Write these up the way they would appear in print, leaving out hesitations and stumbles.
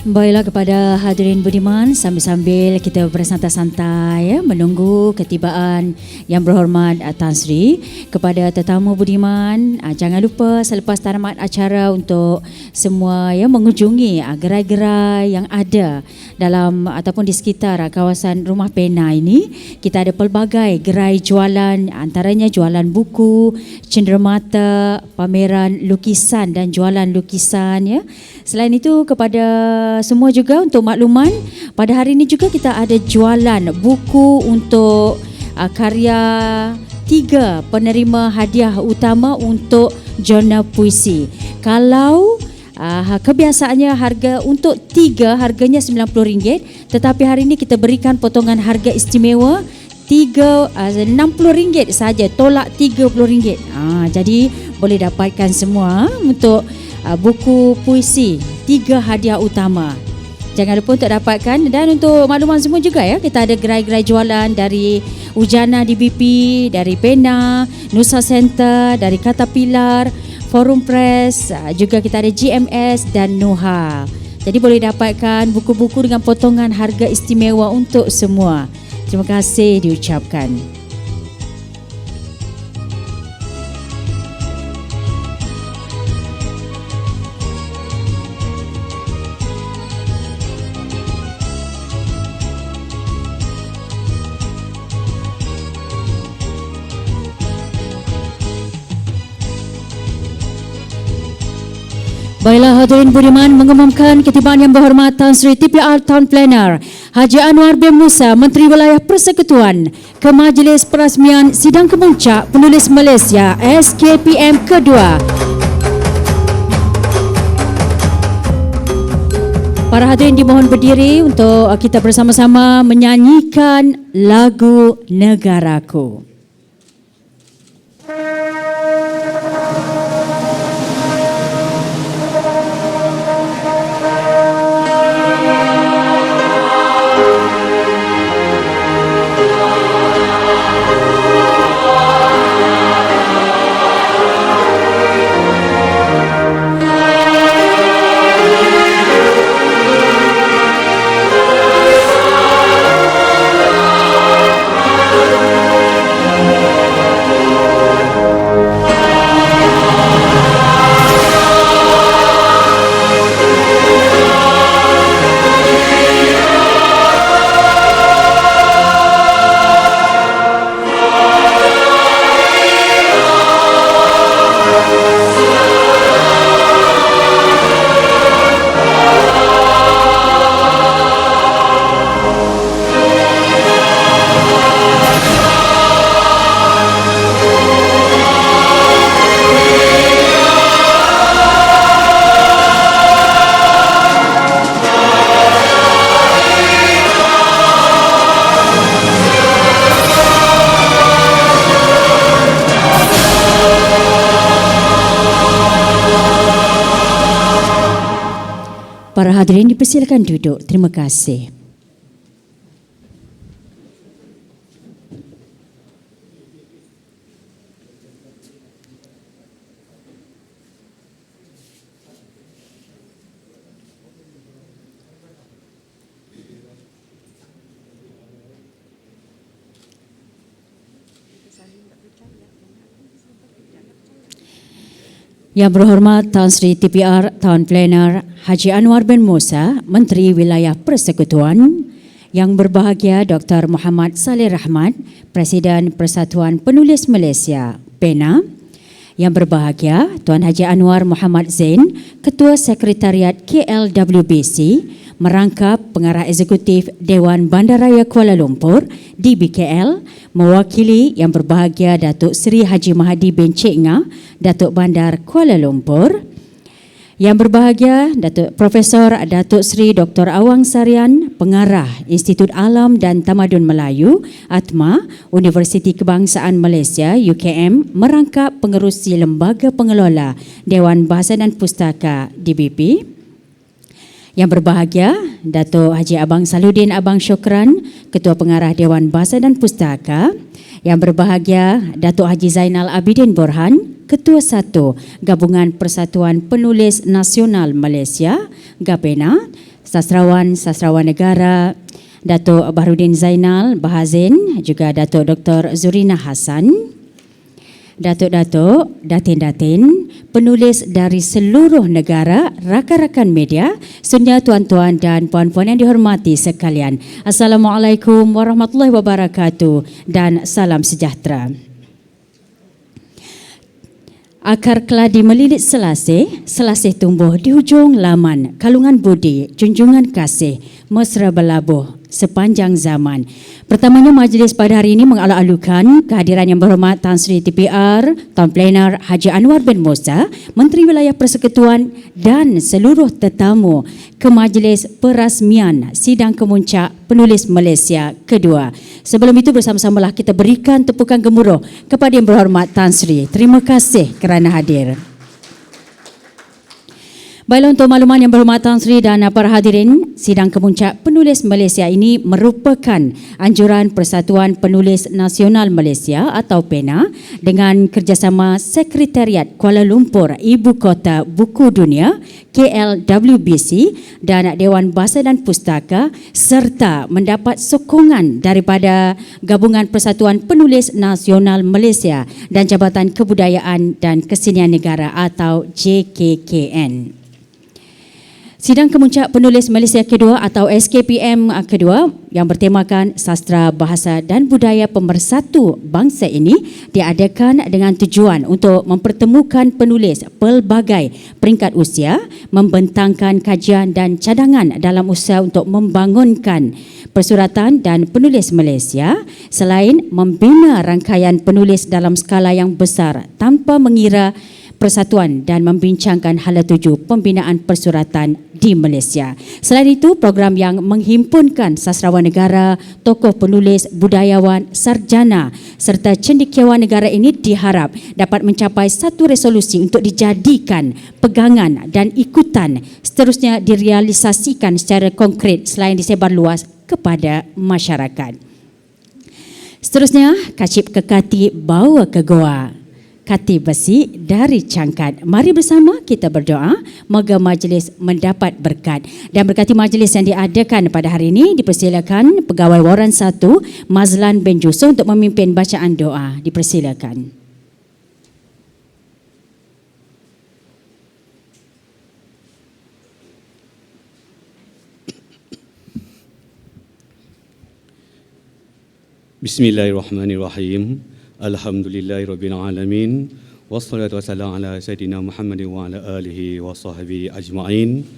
Baiklah kepada hadirin budiman, sambil-sambil kita bersantai-santai menunggu ketibaan yang berhormat Tan Sri. Kepada tetamu budiman, jangan lupa selepas tamat acara untuk semua mengunjungi gerai-gerai yang ada dalam ataupun di sekitar kawasan Rumah Pena ini. Kita ada pelbagai gerai jualan, antaranya jualan buku, cenderamata, pameran lukisan dan jualan lukisan . Selain itu kepada semua juga untuk makluman, pada hari ini juga kita ada jualan buku untuk karya 3 penerima hadiah utama untuk jurnal puisi. Kalau kebiasaannya harga untuk 3 harganya RM90, tetapi hari ini kita berikan potongan harga istimewa RM60 saja, tolak RM30. Jadi boleh dapatkan semua untuk buku puisi 3 hadiah utama. Jangan lupa untuk dapatkan. Dan untuk makluman semua juga kita ada gerai-gerai jualan dari Ujana DBP, dari Pena, Nusa Center, dari Caterpillar, Forum Press, juga kita ada GMS dan Nuha. Jadi boleh dapatkan buku-buku dengan potongan harga istimewa untuk semua. Terima kasih diucapkan. Baiklah hadirin budiman, mengumumkan ketibaan yang berhormat Tan Sri TPR Town Planner Haji Anwar bin Musa, Menteri Wilayah Persekutuan, ke Majlis Perasmian Sidang Kemuncak Penulis Malaysia SKPM kedua. Para hadirin dimohon berdiri untuk kita bersama-sama menyanyikan lagu Negaraku. Para hadirin dipersilakan duduk. Terima kasih. Yang berhormat Tan Sri TPR Town Planner Haji Anwar bin Musa, Menteri Wilayah Persekutuan, yang berbahagia Dr. Muhammad Saleh Rahmat, Presiden Persatuan Penulis Malaysia PENA, yang berbahagia Tuan Haji Anwar Muhammad Zain, Ketua Sekretariat KLWBC, merangkap Pengarah Eksekutif Dewan Bandaraya Kuala Lumpur DBKL, mewakili yang berbahagia Datuk Seri Haji Mahdi bin Cik Ngah, Datuk Bandar Kuala Lumpur, yang berbahagia Profesor Datuk Seri Dr. Awang Sarian, Pengarah Institut Alam dan Tamadun Melayu ATMA, Universiti Kebangsaan Malaysia UKM, merangkap pengerusi Lembaga Pengelola Dewan Bahasa dan Pustaka DBP. Yang berbahagia Datuk Haji Abang Saludin Abang Syukran, Ketua Pengarah Dewan Bahasa dan Pustaka. Yang berbahagia Datuk Haji Zainal Abidin Borhan, Ketua 1 Gabungan Persatuan Penulis Nasional Malaysia, GAPENA, sastrawan negara, Datuk Baharudin Zainal Bahazin, juga Datuk Dr. Zurina Hassan, Datuk-datuk, datin-datin, penulis dari seluruh negara, rakan-rakan media, sunya tuan-tuan dan puan-puan yang dihormati sekalian. Assalamualaikum warahmatullahi wabarakatuh dan salam sejahtera. Akar keladi melilit selasih tumbuh di hujung laman, kalungan budi, junjungan kasih, mesra berlabuh sepanjang zaman. Pertamanya majlis pada hari ini mengalu-alukan kehadiran Yang Berhormat Tan Sri TPR Tuan Plenar Haji Anwar bin Musa, Menteri Wilayah Persekutuan dan seluruh tetamu ke majlis perasmian Sidang Kemuncak Penulis Malaysia kedua. Sebelum itu bersama-samalah kita berikan tepukan gemuruh kepada Yang Berhormat Tan Sri. Terima kasih kerana hadir. Baiklah, untuk makluman Yang Berhormat Tan Sri dan para hadirin, Sidang Kemuncak Penulis Malaysia ini merupakan anjuran Persatuan Penulis Nasional Malaysia atau PENA dengan kerjasama Sekretariat Kuala Lumpur Ibu Kota Buku Dunia KLWBC dan Dewan Bahasa dan Pustaka, serta mendapat sokongan daripada Gabungan Persatuan Penulis Nasional Malaysia dan Jabatan Kebudayaan dan Kesenian Negara atau JKKN. Sidang Kemuncak Penulis Malaysia kedua atau SKPM kedua yang bertemakan Sastra, Bahasa dan Budaya Pemersatu Bangsa ini diadakan dengan tujuan untuk mempertemukan penulis pelbagai peringkat usia, membentangkan kajian dan cadangan dalam usaha untuk membangunkan persuratan dan penulis Malaysia, selain membina rangkaian penulis dalam skala yang besar tanpa mengira persatuan dan membincangkan hala tuju pembinaan persuratan di Malaysia. Selain itu, program yang menghimpunkan sastrawan negara, tokoh penulis, budayawan, sarjana serta cendekiawan negara ini diharap dapat mencapai satu resolusi untuk dijadikan pegangan dan ikutan, seterusnya direalisasikan secara konkret selain disebar luas kepada masyarakat. Seterusnya, kacip ke kati bawa ke goa, kati besi dari cangkat. Mari bersama kita berdoa, moga majlis mendapat berkat. Dan berkati majlis yang diadakan pada hari ini, dipersilakan Pegawai Waran 1 Mazlan bin Jusoh untuk memimpin bacaan doa. Dipersilakan. Bismillahirrahmanirrahim. Alhamdulillahirabbil alamin. Wassalatu wassalamu ala sayidina Muhammadin wa ala alihi wa sahbihi ajma'in.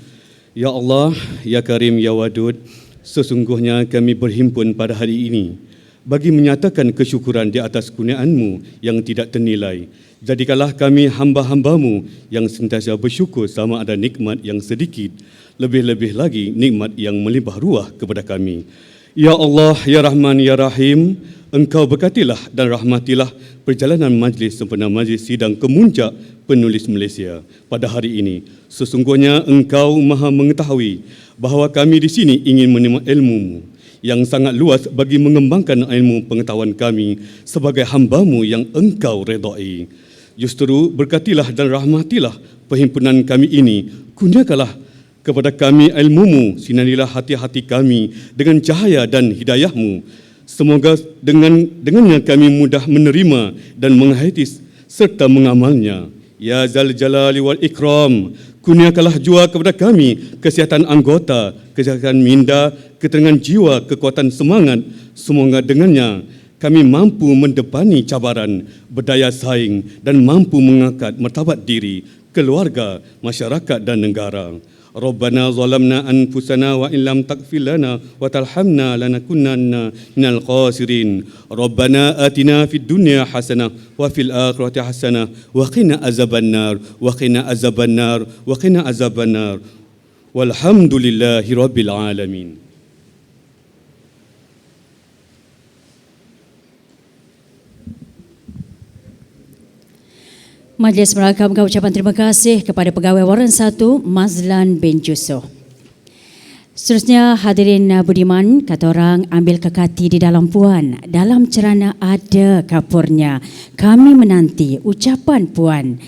Ya Allah, ya Karim, ya Wadud, sesungguhnya kami berhimpun pada hari ini bagi menyatakan kesyukuran di atas kurnia-Mu yang tidak ternilai. Jadikanlah kami hamba-hamba-Mu yang sentiasa bersyukur sama ada nikmat yang sedikit, lebih-lebih lagi nikmat yang melimpah ruah kepada kami. Ya Allah, ya Rahman, ya Rahim, Engkau berkatilah dan rahmatilah perjalanan majlis sempena Majlis Sidang Kemuncak Penulis Malaysia pada hari ini. Sesungguhnya Engkau Maha mengetahui bahawa kami di sini ingin menerima ilmu-Mu yang sangat luas bagi mengembangkan ilmu pengetahuan kami sebagai hamba-Mu yang Engkau redai. Justru berkatilah dan rahmatilah perhimpunan kami ini. Kurniakanlah kepada kami ilmu-Mu, sinarilah hati-hati kami dengan cahaya dan hidayah-Mu. Semoga dengannya kami mudah menerima dan menghayati serta mengamalnya. Ya Zal Jalali wal Ikram, kurniakanlah jua kepada kami kesihatan anggota, kesihatan minda, keterangan jiwa, kekuatan semangat. Semoga dengannya kami mampu mendepani cabaran, berdaya saing dan mampu mengangkat martabat diri, keluarga, masyarakat dan negara. Rabbana zalamna anfusana wa illam taghfir lana wa tarhamna lanakunanna minal khasirin. Rabbana atina fid dunya hasanah wa fil akhirati hasanah wa qina azabannar wa qina azabannar wa qina azabannar. Walhamdulillahi rabbil alamin. Majlis merakamkan ucapan terima kasih kepada Pegawai Waran 1 Mazlan bin Jusoh. Seterusnya hadirin budiman, kata orang ambil kekati di dalam puan, dalam cerana ada kapurnya. Kami menanti ucapan puan.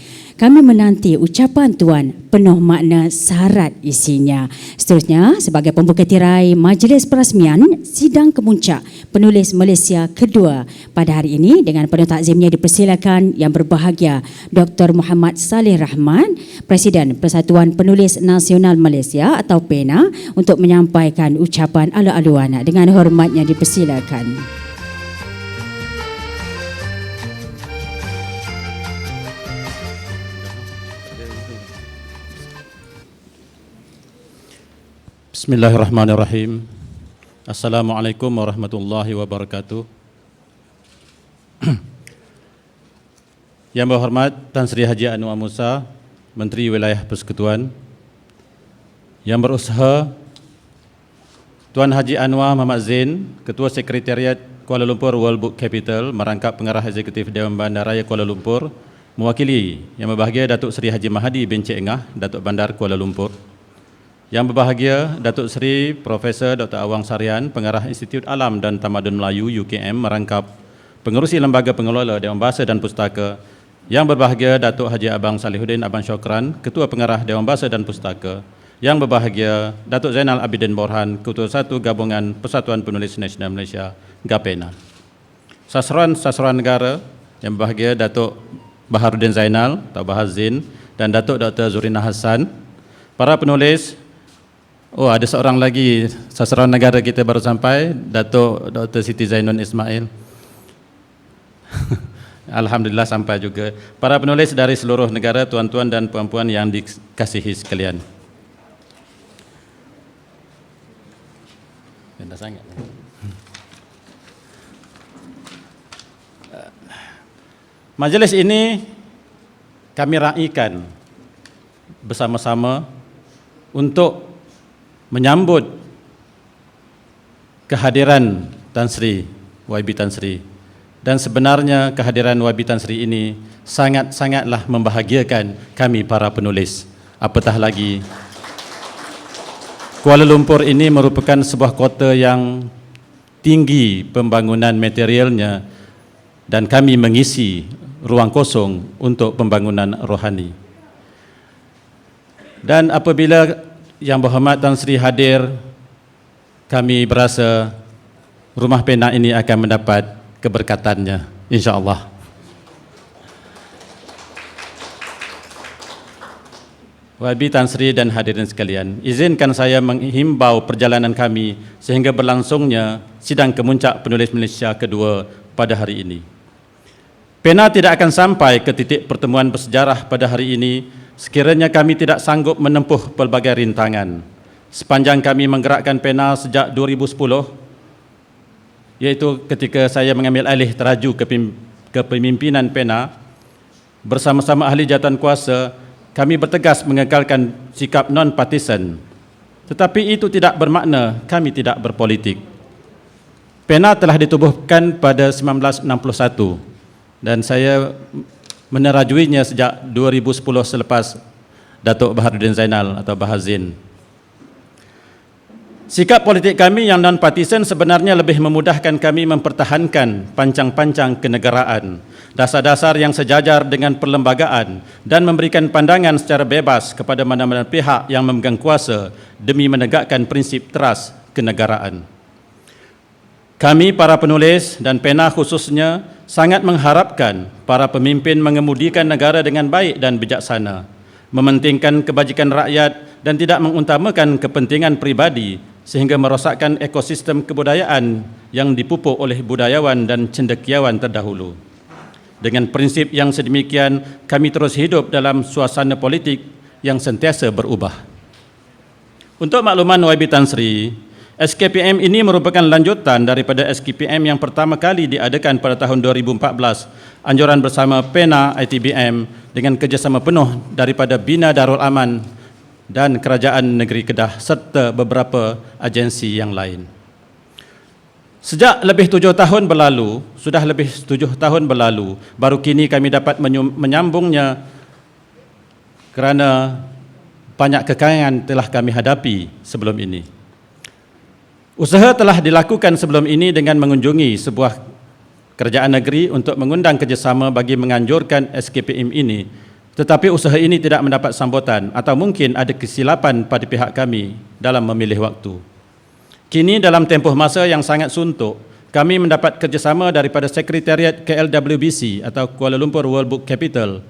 Kami menanti ucapan Tuan penuh makna syarat isinya. Seterusnya, sebagai pembuka tirai majlis perasmian Sidang Kemuncak Penulis Malaysia kedua pada hari ini, dengan penuh takzimnya dipersilakan Yang Berbahagia Dr. Muhammad Saleh Rahman, Presiden Persatuan Penulis Nasional Malaysia atau PENA, untuk menyampaikan ucapan ala-aluan. Dengan hormatnya dipersilakan. Bismillahirrahmanirrahim. Assalamualaikum warahmatullahi wabarakatuh. Yang berhormat Tan Sri Haji Anwar Musa, Menteri Wilayah Persekutuan. Yang berusaha Tuan Haji Anwar Muhammad Zain, Ketua Sekretariat Kuala Lumpur World Book Capital, merangkap pengarah eksekutif Dewan Bandaraya Kuala Lumpur, mewakili Yang Berbahagia Datuk Seri Haji Mahdi bin Cik Engah, Datuk Bandar Kuala Lumpur. Yang berbahagia Datuk Seri Profesor Dr. Awang Sarian, Pengarah Institut Alam dan Tamadun Melayu UKM, merangkap Pengerusi Lembaga Pengelola Dewan Bahasa dan Pustaka. Yang berbahagia Datuk Haji Abang Salihuddin Abang Syokran, Ketua Pengarah Dewan Bahasa dan Pustaka. Yang berbahagia Datuk Zainal Abidin Borhan, Ketua 1 Gabungan Persatuan Penulis Nasional Malaysia, GAPENA. Sasaran negara, yang berbahagia Datuk Baharudin Zainal atau Bahar Zain dan Datuk Dr. Zurina Hassan. Para penulis, ada seorang lagi sasaran negara kita baru sampai, Datuk Dr. Siti Zainun Ismail. Alhamdulillah sampai juga. Para penulis dari seluruh negara, tuan-tuan dan puan-puan yang dikasihi sekalian. Dah sangat. Majlis ini kami raikan bersama-sama untuk menyambut kehadiran Tan Sri YB Tan Sri, dan sebenarnya kehadiran YB Tan Sri ini sangat-sangatlah membahagiakan kami para penulis. Apatah lagi Kuala Lumpur ini merupakan sebuah kota yang tinggi pembangunan materialnya, dan kami mengisi ruang kosong untuk pembangunan rohani. Dan apabila Yang Berhormat Tan Sri hadir, kami berasa rumah PENA ini akan mendapat keberkatannya, insya-Allah. YB Tan Sri dan hadirin sekalian, izinkan saya menghimbau perjalanan kami sehingga berlangsungnya Sidang Kemuncak Penulis Malaysia kedua pada hari ini. PENA tidak akan sampai ke titik pertemuan bersejarah pada hari ini sekiranya kami tidak sanggup menempuh pelbagai rintangan. Sepanjang kami menggerakkan PENA sejak 2010, iaitu ketika saya mengambil alih teraju kepemimpinan PENA, bersama-sama ahli jawatan kuasa, kami bertegas mengekalkan sikap non-partisan. Tetapi itu tidak bermakna kami tidak berpolitik. PENA telah ditubuhkan pada 1961 dan saya menerajuinya sejak 2010 selepas Datuk Baharudin Zainal atau Bahar Zain. Sikap politik kami yang non-partisan sebenarnya lebih memudahkan kami mempertahankan pancang-pancang kenegaraan, dasar-dasar yang sejajar dengan perlembagaan, dan memberikan pandangan secara bebas kepada mana-mana pihak yang memegang kuasa demi menegakkan prinsip teras kenegaraan. Kami para penulis dan PENA khususnya sangat mengharapkan para pemimpin mengemudikan negara dengan baik dan bijaksana, mementingkan kebajikan rakyat dan tidak mengutamakan kepentingan pribadi sehingga merosakkan ekosistem kebudayaan yang dipupuk oleh budayawan dan cendekiawan terdahulu. Dengan prinsip yang sedemikian, kami terus hidup dalam suasana politik yang sentiasa berubah. Untuk makluman YB Tan Sri, SKPM ini merupakan lanjutan daripada SKPM yang pertama kali diadakan pada tahun 2014, anjuran bersama PENA ITBM dengan kerjasama penuh daripada Bina Darul Aman dan Kerajaan Negeri Kedah serta beberapa agensi yang lain. Sejak lebih 7 tahun berlalu, baru kini kami dapat menyambungnya kerana banyak kekalangan telah kami hadapi sebelum ini. Usaha telah dilakukan sebelum ini dengan mengunjungi sebuah kerajaan negeri untuk mengundang kerjasama bagi menganjurkan SKPM ini Tetapi usaha ini tidak mendapat sambutan atau mungkin ada kesilapan pada pihak kami dalam memilih waktu. Kini dalam tempoh masa yang sangat suntuk, kami mendapat kerjasama daripada Sekretariat KLWBC atau Kuala Lumpur World Book Capital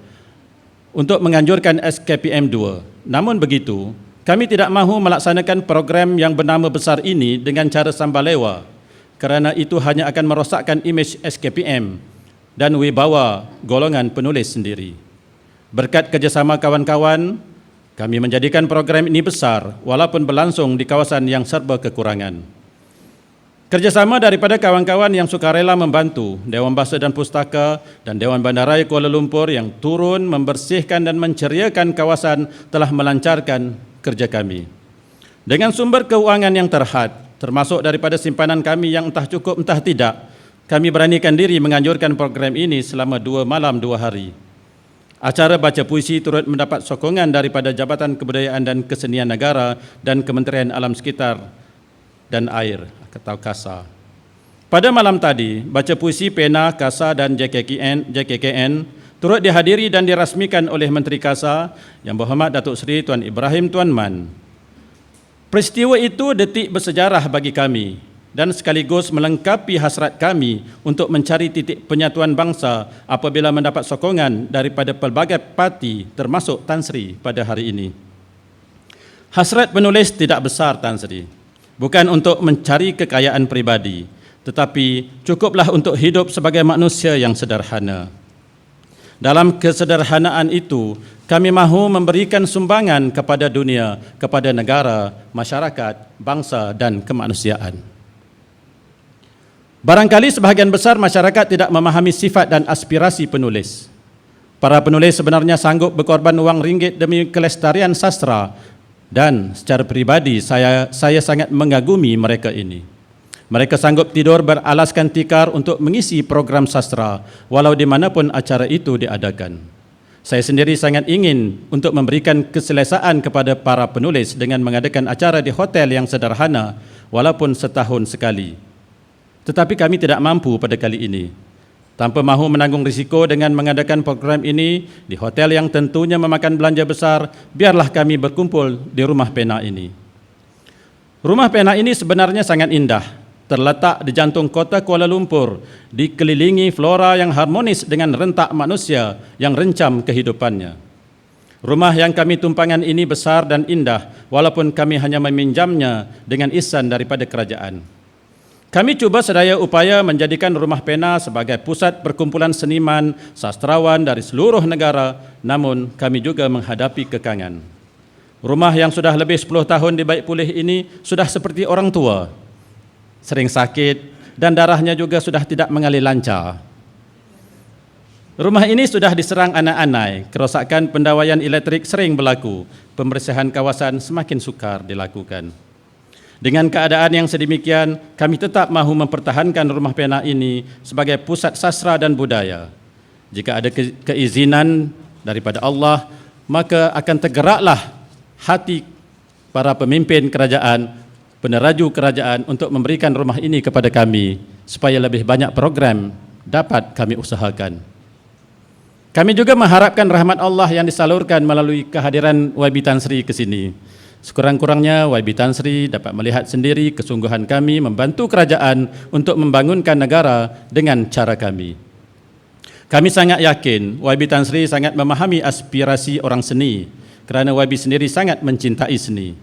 untuk menganjurkan SKPM 2. Namun begitu, kami tidak mahu melaksanakan program yang bernama besar ini dengan cara sambalewa kerana itu hanya akan merosakkan imej SKPM dan wibawa golongan penulis sendiri. Berkat kerjasama kawan-kawan, kami menjadikan program ini besar walaupun berlangsung di kawasan yang serba kekurangan. Kerjasama daripada kawan-kawan yang sukarela membantu Dewan Bahasa dan Pustaka dan Dewan Bandaraya Kuala Lumpur yang turun membersihkan dan menceriakan kawasan telah melancarkan kerja kami. Dengan sumber keuangan yang terhad, termasuk daripada simpanan kami yang entah cukup entah tidak, kami beranikan diri menganjurkan program ini selama 2 malam 2 hari. Acara baca puisi turut mendapat sokongan daripada Jabatan Kebudayaan dan Kesenian Negara dan Kementerian Alam Sekitar dan Air atau KASA. Pada malam tadi, baca puisi Pena, KASA dan JKKN turut dihadiri dan dirasmikan oleh Menteri KASA Yang Berhormat Datuk Seri Tuan Ibrahim Tuan Man. Peristiwa itu detik bersejarah bagi kami dan sekaligus melengkapi hasrat kami untuk mencari titik penyatuan bangsa apabila mendapat sokongan daripada pelbagai parti termasuk Tan Sri pada hari ini. Hasrat penulis tidak besar, Tan Sri. Bukan untuk mencari kekayaan pribadi, tetapi cukuplah untuk hidup sebagai manusia yang sederhana. Dalam kesederhanaan itu, kami mahu memberikan sumbangan kepada dunia, kepada negara, masyarakat, bangsa dan kemanusiaan. Barangkali sebahagian besar masyarakat tidak memahami sifat dan aspirasi penulis. Para penulis sebenarnya sanggup berkorban wang ringgit demi kelestarian sastra dan secara peribadi saya sangat mengagumi mereka ini. Mereka sanggup tidur beralaskan tikar untuk mengisi program sastra walau di manapun acara itu diadakan. Saya sendiri sangat ingin untuk memberikan keselesaan kepada para penulis dengan mengadakan acara di hotel yang sederhana walaupun setahun sekali. Tetapi kami tidak mampu pada kali ini. Tanpa mahu menanggung risiko dengan mengadakan program ini di hotel yang tentunya memakan belanja besar, biarlah kami berkumpul di Rumah Pena ini. Rumah Pena ini sebenarnya sangat indah, terletak di jantung kota Kuala Lumpur, dikelilingi flora yang harmonis dengan rentak manusia yang rencam kehidupannya. Rumah yang kami tumpangan ini besar dan indah, walaupun kami hanya meminjamnya dengan ihsan daripada kerajaan. Kami cuba sedaya upaya menjadikan Rumah Pena sebagai pusat perkumpulan seniman, sastrawan dari seluruh negara, namun kami juga menghadapi kekangan. Rumah yang sudah lebih 10 tahun dibaik pulih ini sudah seperti orang tua, sering sakit dan darahnya juga sudah tidak mengalir lancar. Rumah ini sudah diserang anak-anak, kerosakan pendawaian elektrik sering berlaku, pembersihan kawasan semakin sukar dilakukan. Dengan keadaan yang sedemikian, kami tetap mahu mempertahankan Rumah Pena ini sebagai pusat sastra dan budaya. Jika ada keizinan daripada Allah, maka akan tergeraklah hati para pemimpin kerajaan, peneraju kerajaan untuk memberikan rumah ini kepada kami supaya lebih banyak program dapat kami usahakan. Kami juga mengharapkan rahmat Allah yang disalurkan melalui kehadiran YB Tan Sri ke sini. Sekurang-kurangnya YB Tan Sri dapat melihat sendiri kesungguhan kami membantu kerajaan untuk membangunkan negara dengan cara kami. Kami sangat yakin YB Tan Sri sangat memahami aspirasi orang seni kerana YB sendiri sangat mencintai seni.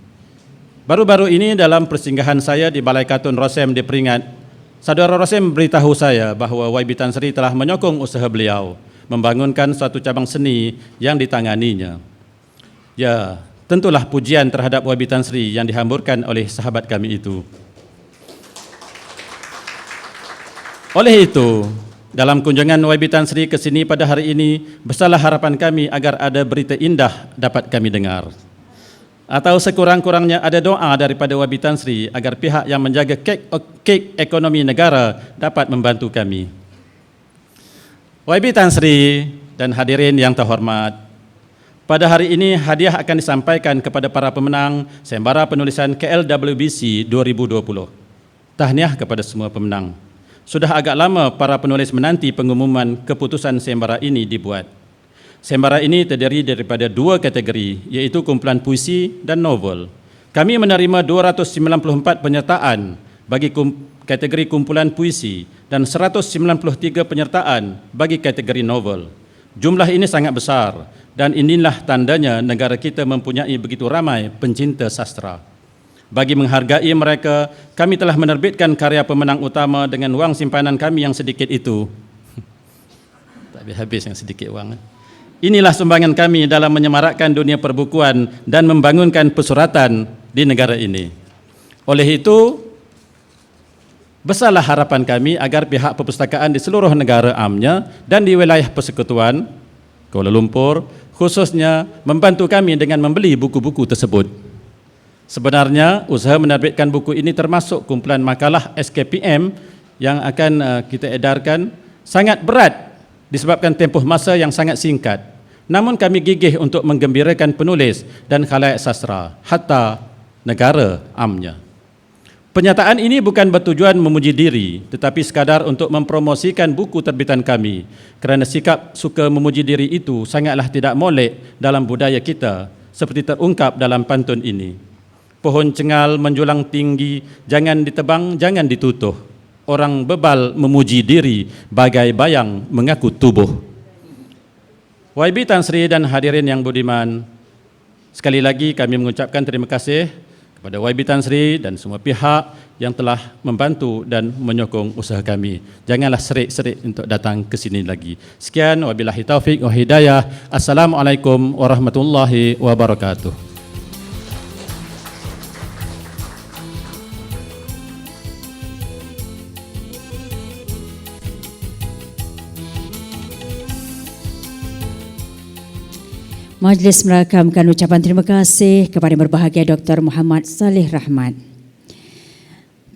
Baru-baru ini dalam persinggahan saya di Balai Katun Rosem di Peringkat, saudara Rosem beritahu saya bahawa YB Tan Sri telah menyokong usaha beliau membangunkan suatu cabang seni yang ditanganinya. Ya, tentulah pujian terhadap YB Tan Sri yang dihamburkan oleh sahabat kami itu. Oleh itu, dalam kunjungan YB Tan Sri ke sini pada hari ini, besarlah harapan kami agar ada berita indah dapat kami dengar. Atau sekurang-kurangnya ada doa daripada YB Tan Sri agar pihak yang menjaga kek ekonomi negara dapat membantu kami. YB Tan Sri dan hadirin yang terhormat, pada hari ini hadiah akan disampaikan kepada para pemenang Sayembara Penulisan KLWBC 2020. Tahniah kepada semua pemenang. Sudah agak lama para penulis menanti pengumuman keputusan sayembara ini dibuat. Sembara ini terdiri daripada 2 kategori, iaitu kumpulan puisi dan novel. Kami menerima 294 penyertaan bagi kategori kumpulan puisi dan 193 penyertaan bagi kategori novel. Jumlah ini sangat besar dan inilah tandanya negara kita mempunyai begitu ramai pencinta sastra. Bagi menghargai mereka, kami telah menerbitkan karya pemenang utama dengan wang simpanan kami yang sedikit itu. Tak habis yang sedikit wang. Inilah sumbangan kami dalam menyemarakkan dunia perbukuan dan membangunkan pesuratan di negara ini. Oleh itu, besarlah harapan kami agar pihak perpustakaan di seluruh negara amnya dan di wilayah persekutuan Kuala Lumpur khususnya membantu kami dengan membeli buku-buku tersebut. Sebenarnya, usaha menerbitkan buku ini termasuk kumpulan makalah SKPM yang akan kita edarkan sangat berat disebabkan tempoh masa yang sangat singkat. Namun kami gigih untuk menggembirakan penulis dan khalayak sastra, hatta negara amnya. Penyataan ini bukan bertujuan memuji diri, tetapi sekadar untuk mempromosikan buku terbitan kami, kerana sikap suka memuji diri itu sangatlah tidak molek dalam budaya kita, seperti terungkap dalam pantun ini. Pohon cengal menjulang tinggi, jangan ditebang, jangan ditutuh. Orang bebal memuji diri bagai bayang mengaku tubuh. YB Tan Sri dan hadirin yang budiman, sekali lagi kami mengucapkan terima kasih kepada YB Tan Sri dan semua pihak yang telah membantu dan menyokong usaha kami. Janganlah serik-serik untuk datang ke sini lagi. Sekian, wabillahi taufik wa hidayah. Assalamualaikum warahmatullahi wabarakatuh. Majlis merakamkan ucapan terima kasih kepada yang berbahagia Dr. Muhammad Saleh Rahmat.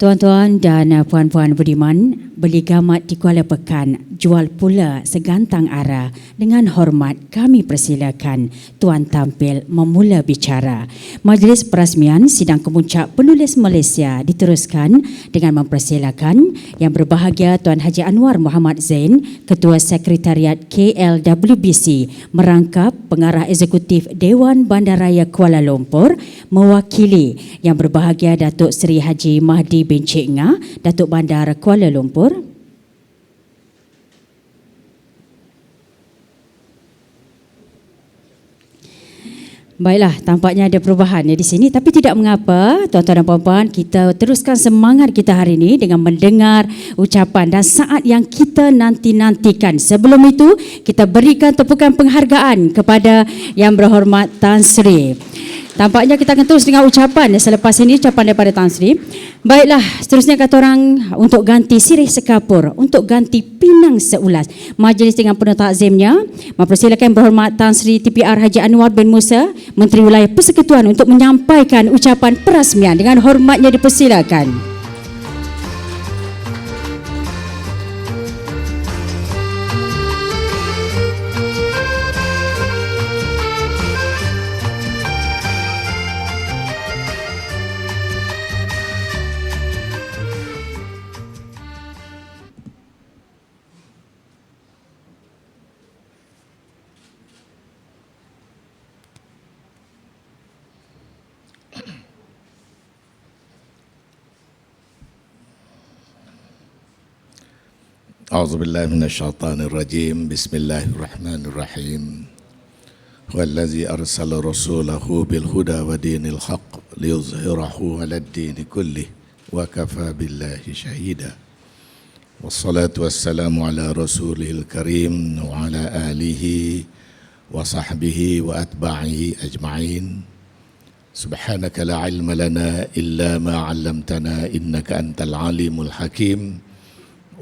Tuan-tuan dan puan-puan budiman, beli gamat di Kuala Pekan, jual pula segantang ara. Dengan hormat kami persilakan Tuan tampil memula bicara. Majlis perasmian sidang kemuncak penulis Malaysia diteruskan dengan mempersilakan yang berbahagia Tuan Haji Anwar Muhammad Zain, Ketua Sekretariat KLWBC, merangkap Pengarah Eksekutif Dewan Bandaraya Kuala Lumpur, mewakili yang berbahagia Datuk Seri Haji Mahdi bin Cik Ngah, Datuk Bandar Kuala Lumpur. Baiklah, tampaknya ada perubahan di sini, tapi tidak mengapa, tuan-tuan dan puan-puan, kita teruskan semangat kita hari ini dengan mendengar ucapan dan saat yang kita nanti-nantikan. Sebelum itu, kita berikan tepukan penghargaan kepada yang berhormat Tan Sri. Tampaknya kita akan terus dengan ucapan selepas ini, ucapan daripada Tan Sri. Baiklah, seterusnya kata orang untuk ganti sirih sekapur, untuk ganti pinang seulas. Majlis dengan penuh takzimnya mempersilakan berhormat Tan Sri TPR Haji Anwar bin Musa, Menteri Wilayah Persekutuan, untuk menyampaikan ucapan perasmian. Dengan hormatnya dipersilakan. أعوذ بالله من الشيطان الرجيم بسم الله الرحمن الرحيم والذي أرسل رسوله بالهدى ودين الحق ليظهره على الدين كله وكفى بالله شهيدا والصلاة والسلام على رسوله الكريم وعلى آله وصحبه وأتباعه أجمعين سبحانك لا علم لنا إلا ما علمتنا إنك أنت العليم الحكيم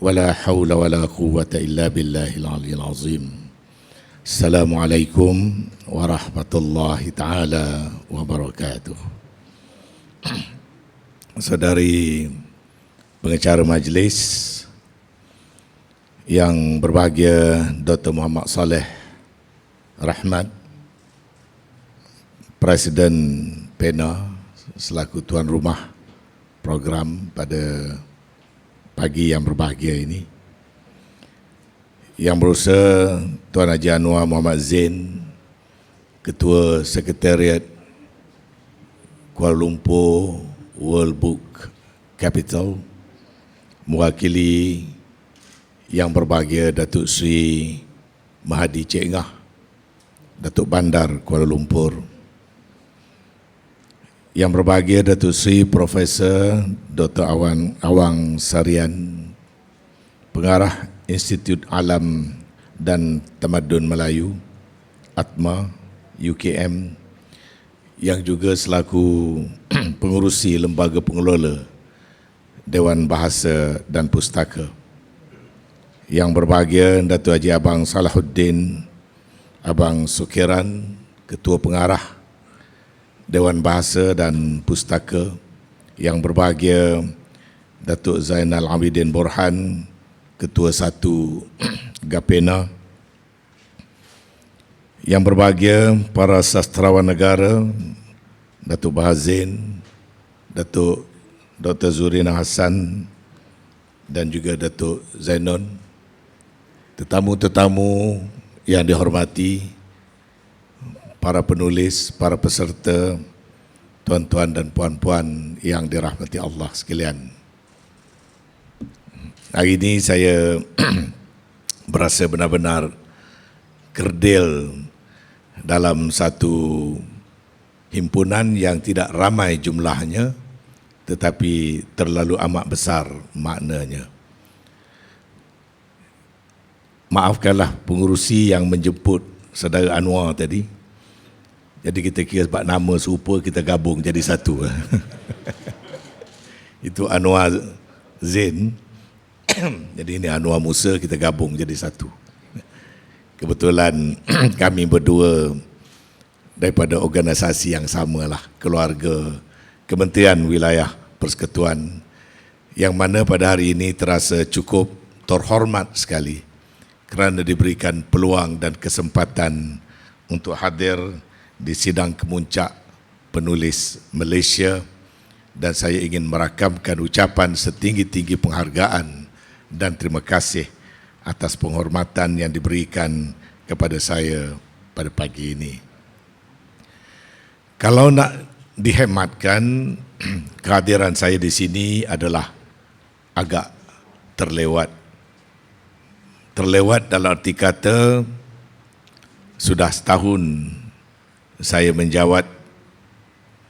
ولا حول ولا قوة إلا بالله العلي العظيم. Assalamualaikum warahmatullahi taala wabarakatuh. Saudari pengacara majlis yang berbahagia Dr. Muhammad Saleh Rahmat, Presiden PENA selaku tuan rumah program pada pagi yang berbahagia ini, Yang Berusaha Tuan Haji Anwar Muhammad Zain, Ketua Sekretariat Kuala Lumpur World Book Capital, mewakili yang berbahagia Datuk Seri Mahadi Cik Ngah, Datuk Bandar Kuala Lumpur, yang berbahagia Datuk Seri Profesor Dr. Awang Sarian, Pengarah Institut Alam dan Tamadun Melayu, ATMA, UKM, yang juga selaku pengurusi Lembaga Pengelola Dewan Bahasa dan Pustaka. Yang berbahagia Datuk Haji Abang Salahuddin Abang Sukiran, Ketua Pengarah Dewan Bahasa dan Pustaka. Yang berbahagia Datuk Zainal Abidin Borhan, Ketua 1 Gapena. Yang berbahagia para sastrawan negara, Datuk Bahazin, Datuk Dr. Zurina Hassan dan juga Datuk Zainon, tetamu-tetamu yang dihormati, para penulis, para peserta, tuan-tuan dan puan-puan yang dirahmati Allah sekalian. Hari ini saya berasa benar-benar kerdil dalam satu himpunan yang tidak ramai jumlahnya tetapi terlalu amat besar maknanya. Maafkanlah pengurusi yang menjemput saudara Anwar tadi. Jadi kita kira sebab nama serupa kita gabung jadi satu. Itu Anwar Zain. Jadi ini Anwar Musa, kita gabung jadi satu. Kebetulan kami berdua daripada organisasi yang sama lah, keluarga Kementerian Wilayah Persekutuan, yang mana pada hari ini terasa cukup terhormat sekali kerana diberikan peluang dan kesempatan untuk hadir di sidang kemuncak penulis Malaysia, dan saya ingin merakamkan ucapan setinggi-tinggi penghargaan dan terima kasih atas penghormatan yang diberikan kepada saya pada pagi ini. Kalau nak dihematkan, kehadiran saya di sini adalah agak terlewat. Terlewat dalam arti kata, sudah setahun saya menjawat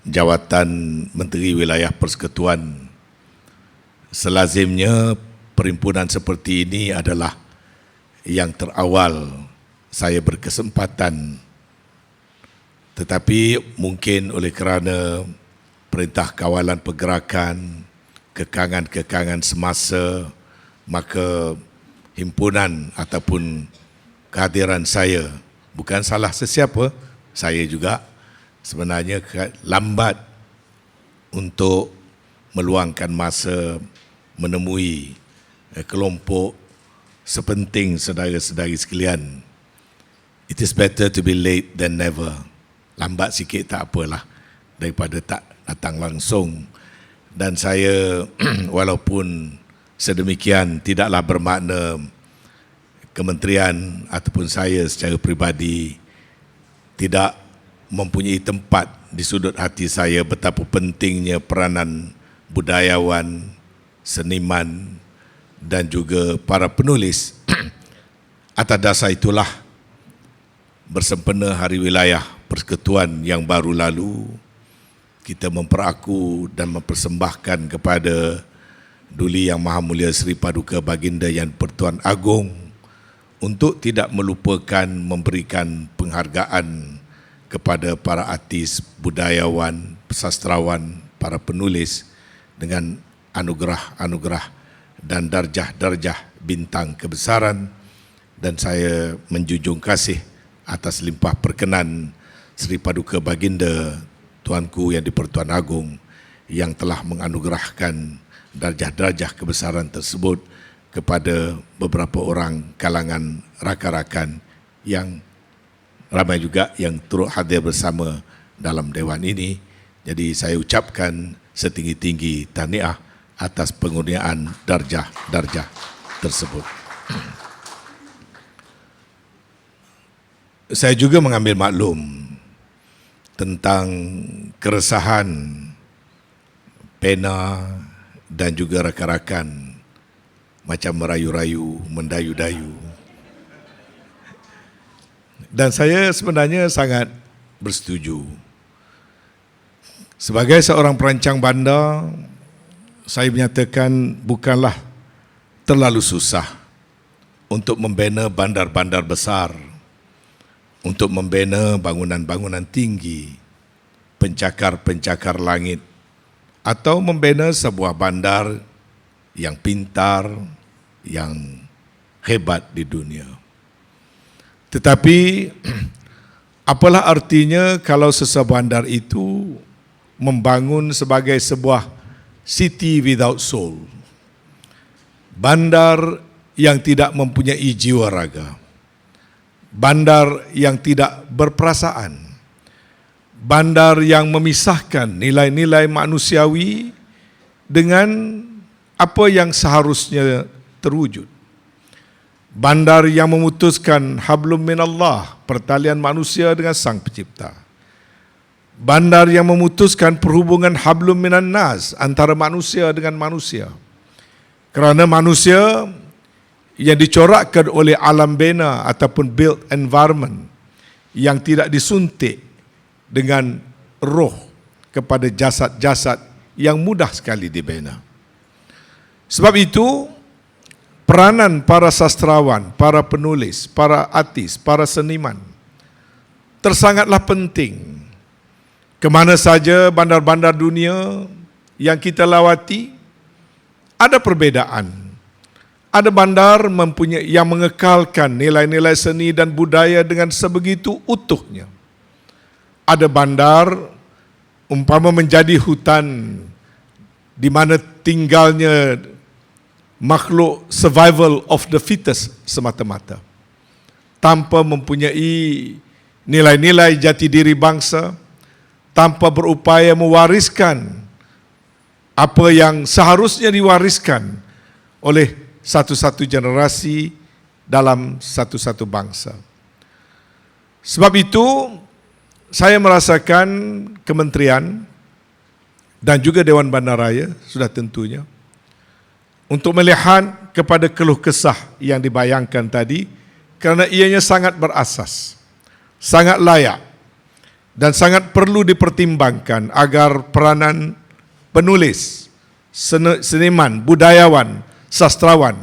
jawatan Menteri Wilayah Persekutuan. Selazimnya perhimpunan seperti ini adalah yang terawal saya berkesempatan, tetapi mungkin oleh kerana Perintah Kawalan Pergerakan, kekangan-kekangan semasa, maka himpunan ataupun kehadiran saya, bukan salah sesiapa, saya juga sebenarnya lambat untuk meluangkan masa menemui kelompok sepenting saudara-saudari sekalian. It is better to be late than never. Lambat sikit tak apalah daripada tak datang langsung. Dan saya walaupun sedemikian tidaklah bermakna kementerian ataupun saya secara peribadi tidak mempunyai tempat di sudut hati saya betapa pentingnya peranan budayawan, seniman dan juga para penulis. Atas dasar itulah bersempena Hari Wilayah Persekutuan yang baru lalu, kita memperaku dan mempersembahkan kepada Duli Yang Maha Mulia Seri Paduka Baginda Yang Pertuan Agong untuk tidak melupakan memberikan penghargaan kepada para artis, budayawan, sastrawan, para penulis dengan anugerah-anugerah dan darjah-darjah bintang kebesaran. Dan saya menjunjung kasih atas limpah perkenan Seri Paduka Baginda Tuanku Yang di-Pertuan Agong yang telah menganugerahkan darjah-darjah kebesaran tersebut kepada beberapa orang kalangan rakan-rakan yang ramai juga yang turut hadir bersama dalam dewan ini. Jadi saya ucapkan setinggi-tinggi tahniah atas pengurniaan darjah-darjah tersebut. saya juga mengambil maklum tentang keresahan Pena dan juga rakan-rakan macam merayu-rayu, mendayu-dayu. Dan saya sebenarnya sangat bersetuju. Sebagai seorang perancang bandar, saya menyatakan bukanlah terlalu susah untuk membina bandar-bandar besar, untuk membina bangunan-bangunan tinggi, pencakar-pencakar langit, atau membina sebuah bandar yang pintar, yang hebat di dunia. Tetapi apalah artinya kalau sebuah bandar itu membangun sebagai sebuah city without soul, bandar yang tidak mempunyai jiwa raga, bandar yang tidak berperasaan, bandar yang memisahkan nilai-nilai manusiawi dengan apa yang seharusnya terwujud. Bandar yang memutuskan hablum minallah, pertalian manusia dengan Sang Pencipta. Bandar yang memutuskan perhubungan hablum minan nas, antara manusia dengan manusia. Kerana manusia yang dicorakkan oleh alam bina ataupun built environment yang tidak disuntik dengan roh kepada jasad-jasad yang mudah sekali dibina. Sebab itu, peranan para sastrawan, para penulis, para artis, para seniman tersangatlah penting. Kemana saja bandar-bandar dunia yang kita lawati, ada perbezaan. Ada bandar yang mengekalkan nilai-nilai seni dan budaya dengan sebegitu utuhnya. Ada bandar umpama menjadi hutan di mana tinggalnya makhluk survival of the fittest semata-mata, tanpa mempunyai nilai-nilai jati diri bangsa, tanpa berupaya mewariskan apa yang seharusnya diwariskan oleh satu-satu generasi dalam satu-satu bangsa. Sebab itu, saya merasakan kementerian dan juga Dewan Bandaraya sudah tentunya untuk melihat kepada keluh kesah yang dibayangkan tadi, kerana ianya sangat berasas, sangat layak dan sangat perlu dipertimbangkan agar peranan penulis, seniman, budayawan, sastrawan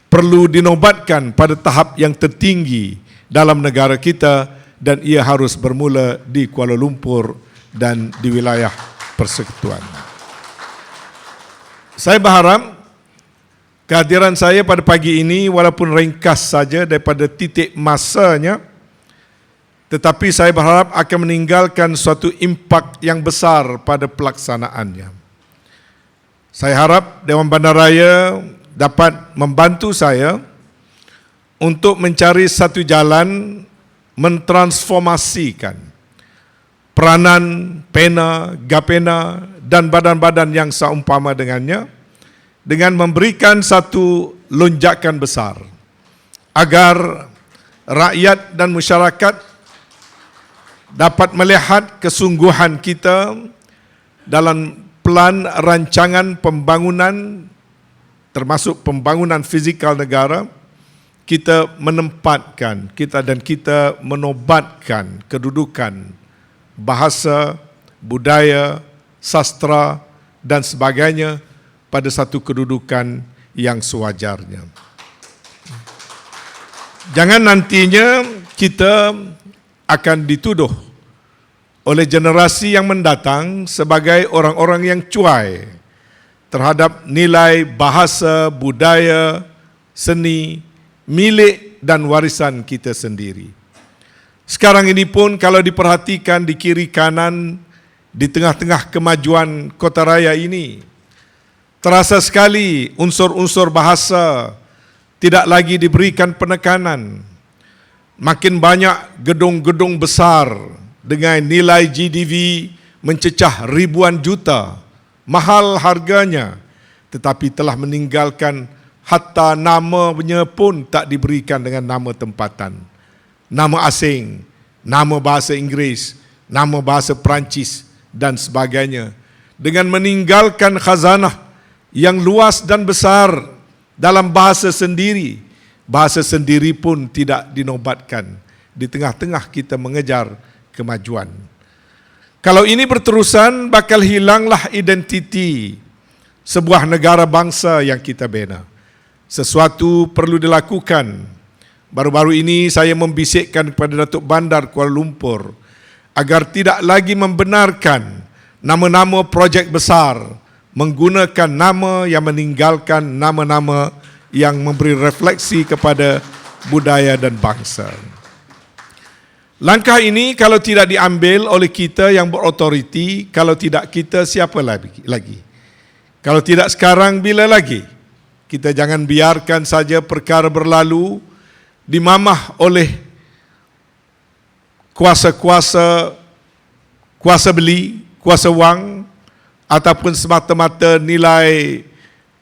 perlu dinobatkan pada tahap yang tertinggi dalam negara kita, dan ia harus bermula di Kuala Lumpur dan di wilayah persekutuan. Saya berharap kehadiran saya pada pagi ini walaupun ringkas saja daripada titik masanya, tetapi saya berharap akan meninggalkan suatu impak yang besar pada pelaksanaannya. Saya harap Dewan Bandaraya dapat membantu saya untuk mencari satu jalan mentransformasikan peranan Pena, Gapena dan badan-badan yang seumpama dengannya dengan memberikan satu lonjakan besar agar rakyat dan masyarakat dapat melihat kesungguhan kita dalam plan rancangan pembangunan termasuk pembangunan fizikal negara. Kita menempatkan, kita menobatkan kedudukan bahasa, budaya, sastra dan sebagainya pada satu kedudukan yang sewajarnya. Jangan nantinya kita akan dituduh oleh generasi yang mendatang sebagai orang-orang yang cuai terhadap nilai bahasa, budaya, seni, milik dan warisan kita sendiri. Sekarang ini pun kalau diperhatikan di kiri kanan, di tengah-tengah kemajuan kota raya ini, terasa sekali unsur-unsur bahasa tidak lagi diberikan penekanan. Makin banyak gedung-gedung besar dengan nilai GDV mencecah ribuan juta, mahal harganya, tetapi telah meninggalkan hatta namanya pun tak diberikan dengan nama tempatan. nama asing, nama bahasa Inggeris, nama bahasa Perancis dan sebagainya, dengan meninggalkan khazanah yang luas dan besar dalam bahasa sendiri. Bahasa sendiri pun tidak dinobatkan di tengah-tengah kita mengejar kemajuan. Kalau ini berterusan, bakal hilanglah identiti sebuah negara bangsa yang kita bina. Sesuatu perlu dilakukan. Baru-baru ini saya membisikkan kepada Datuk Bandar Kuala Lumpur agar tidak lagi membenarkan nama-nama projek besar menggunakan nama yang meninggalkan nama-nama yang memberi refleksi kepada budaya dan bangsa. Langkah ini kalau tidak diambil oleh kita yang berotoriti, kalau tidak kita siapa lagi? Kalau tidak sekarang, bila lagi? Kita jangan biarkan saja perkara berlalu dimamah oleh kuasa-kuasa, kuasa beli, kuasa wang, ataupun semata-mata nilai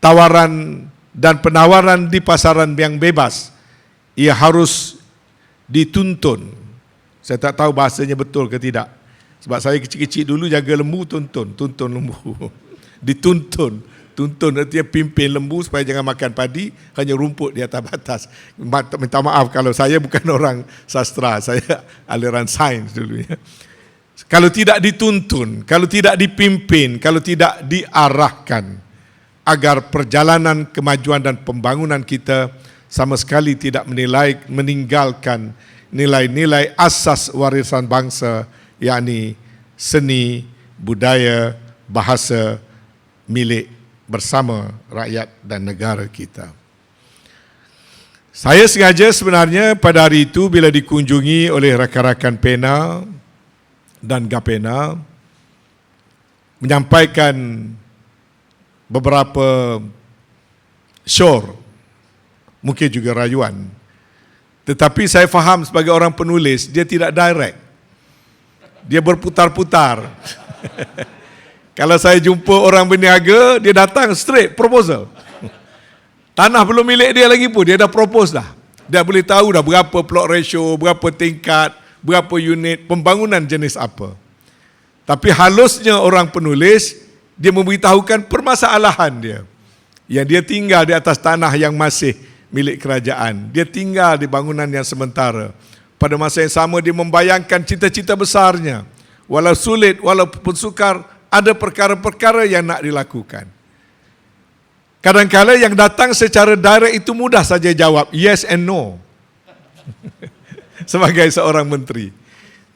tawaran dan penawaran di pasaran yang bebas. Ia harus dituntun. Saya tak tahu bahasanya betul ke tidak. Sebab saya kecil-kecil dulu jaga lembu, tuntun lembu. Dituntun. Tuntun artinya pimpin lembu supaya jangan makan padi, hanya rumput di atas batas. Minta maaf kalau saya bukan orang sastra, saya aliran sains dulunya. Kalau tidak dituntun, kalau tidak dipimpin, kalau tidak diarahkan agar perjalanan kemajuan dan pembangunan kita sama sekali tidak meninggalkan nilai-nilai asas warisan bangsa, yakni seni, budaya, bahasa milik bersama rakyat dan negara kita. Saya sengaja sebenarnya pada hari itu bila dikunjungi oleh rakan-rakan PENA dan GAPENA menyampaikan beberapa syur, mungkin juga rayuan. Tetapi saya faham sebagai orang penulis, dia tidak direct. Dia berputar-putar. Kalau saya jumpa orang berniaga, dia datang straight proposal. Tanah belum milik dia lagi pun, dia dah propose dah. Dia boleh tahu dah berapa plot ratio, berapa tingkat, berapa unit, pembangunan jenis apa. Tapi halusnya orang penulis, dia memberitahukan permasalahan dia. Yang dia tinggal di atas tanah yang masih milik kerajaan. Dia tinggal di bangunan yang sementara. Pada masa yang sama dia membayangkan cita-cita besarnya. Walau sulit, walaupun sukar, ada perkara-perkara yang nak dilakukan. Kadang-kadang yang datang secara direct itu mudah saja jawab yes and no. Sebagai seorang menteri.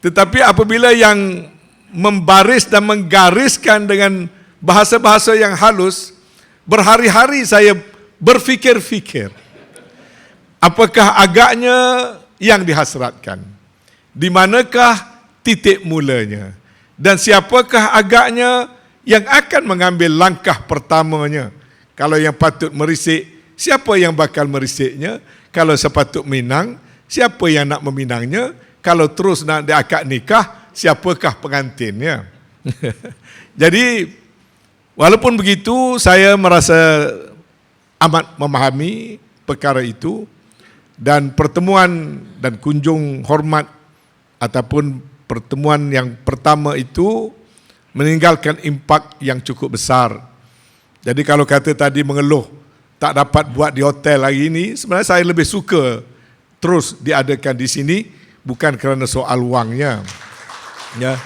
Tetapi apabila yang membaris dan menggariskan dengan bahasa-bahasa yang halus, berhari-hari saya berfikir-fikir. Apakah agaknya yang dihasratkan? Di manakah titik mulanya? Dan siapakah agaknya yang akan mengambil langkah pertamanya? Kalau yang patut merisik, siapa yang bakal merisiknya? Kalau sepatut minang, siapa yang nak meminangnya? Kalau terus nak diakad nikah, siapakah pengantinnya? Jadi, walaupun begitu, saya merasa amat memahami perkara itu. Dan pertemuan dan kunjung hormat ataupun pertemuan yang pertama itu meninggalkan impak yang cukup besar. Jadi kalau kata tadi mengeluh tak dapat buat di hotel hari ini, sebenarnya saya lebih suka terus diadakan di sini, bukan kerana soal wangnya. Ya.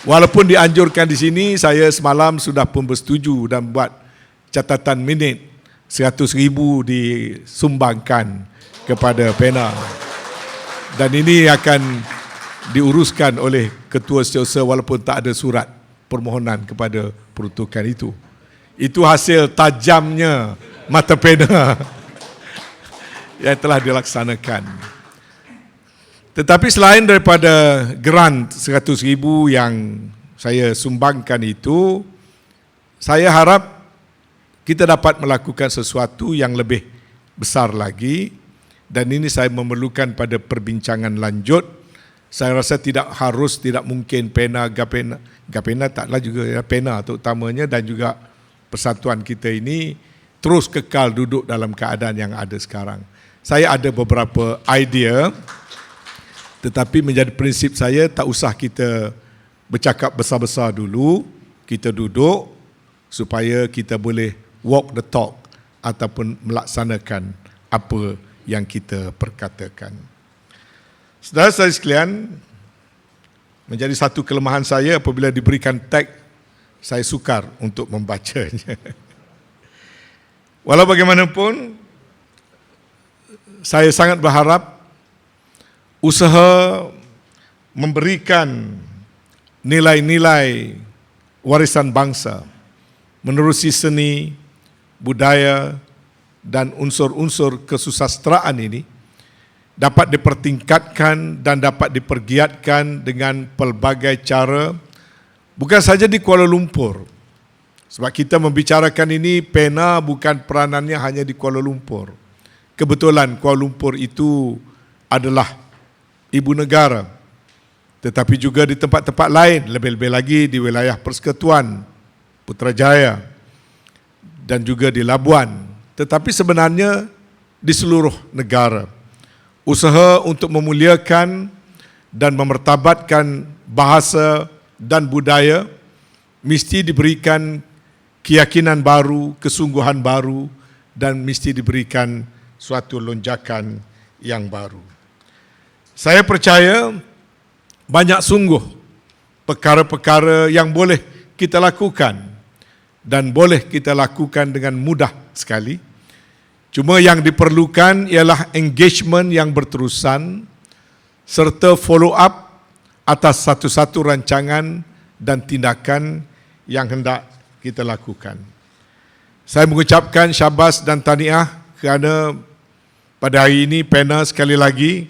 Walaupun dianjurkan di sini, saya semalam sudah pun bersetuju dan buat catatan minit 100,000 disumbangkan kepada PENA. Dan ini akan diuruskan oleh Ketua Setiausaha walaupun tak ada surat permohonan kepada peruntukan itu. Itu hasil tajamnya mata PENA yang telah dilaksanakan. Tetapi selain daripada grant 100,000 yang saya sumbangkan itu, saya harap kita dapat melakukan sesuatu yang lebih besar lagi. Dan ini saya memerlukan pada perbincangan lanjut. Saya rasa tidak mungkin PENA, GAPENA taklah juga ya, PENA terutamanya dan juga persatuan kita ini terus kekal duduk dalam keadaan yang ada sekarang. Saya ada beberapa idea Tetapi menjadi prinsip saya, tak usah kita bercakap besar-besar dulu, kita duduk supaya kita boleh walk the talk ataupun melaksanakan apa yang kita perkatakan. Saudara-saudara sekalian, menjadi satu kelemahan saya apabila diberikan teks, saya sukar untuk membacanya. Walau bagaimanapun, saya sangat berharap usaha memberikan nilai-nilai warisan bangsa menerusi seni, budaya dan unsur-unsur kesusasteraan ini dapat dipertingkatkan dan dapat dipergiatkan dengan pelbagai cara, bukan saja di Kuala Lumpur. Sebab kita membicarakan ini, PENA bukan peranannya hanya di Kuala Lumpur. Kebetulan Kuala Lumpur itu adalah ibu negara, tetapi juga di tempat-tempat lain, lebih-lebih lagi di wilayah Persekutuan Putrajaya dan juga di Labuan. Tetapi sebenarnya di seluruh negara, usaha untuk memuliakan dan memertabatkan bahasa dan budaya mesti diberikan keyakinan baru, kesungguhan baru, dan mesti diberikan suatu lonjakan yang baru. Saya percaya banyak sungguh perkara-perkara yang boleh kita lakukan dan boleh kita lakukan dengan mudah sekali. Cuma yang diperlukan ialah engagement yang berterusan serta follow up atas satu-satu rancangan dan tindakan yang hendak kita lakukan. Saya mengucapkan syabas dan tahniah kerana pada hari ini PENA sekali lagi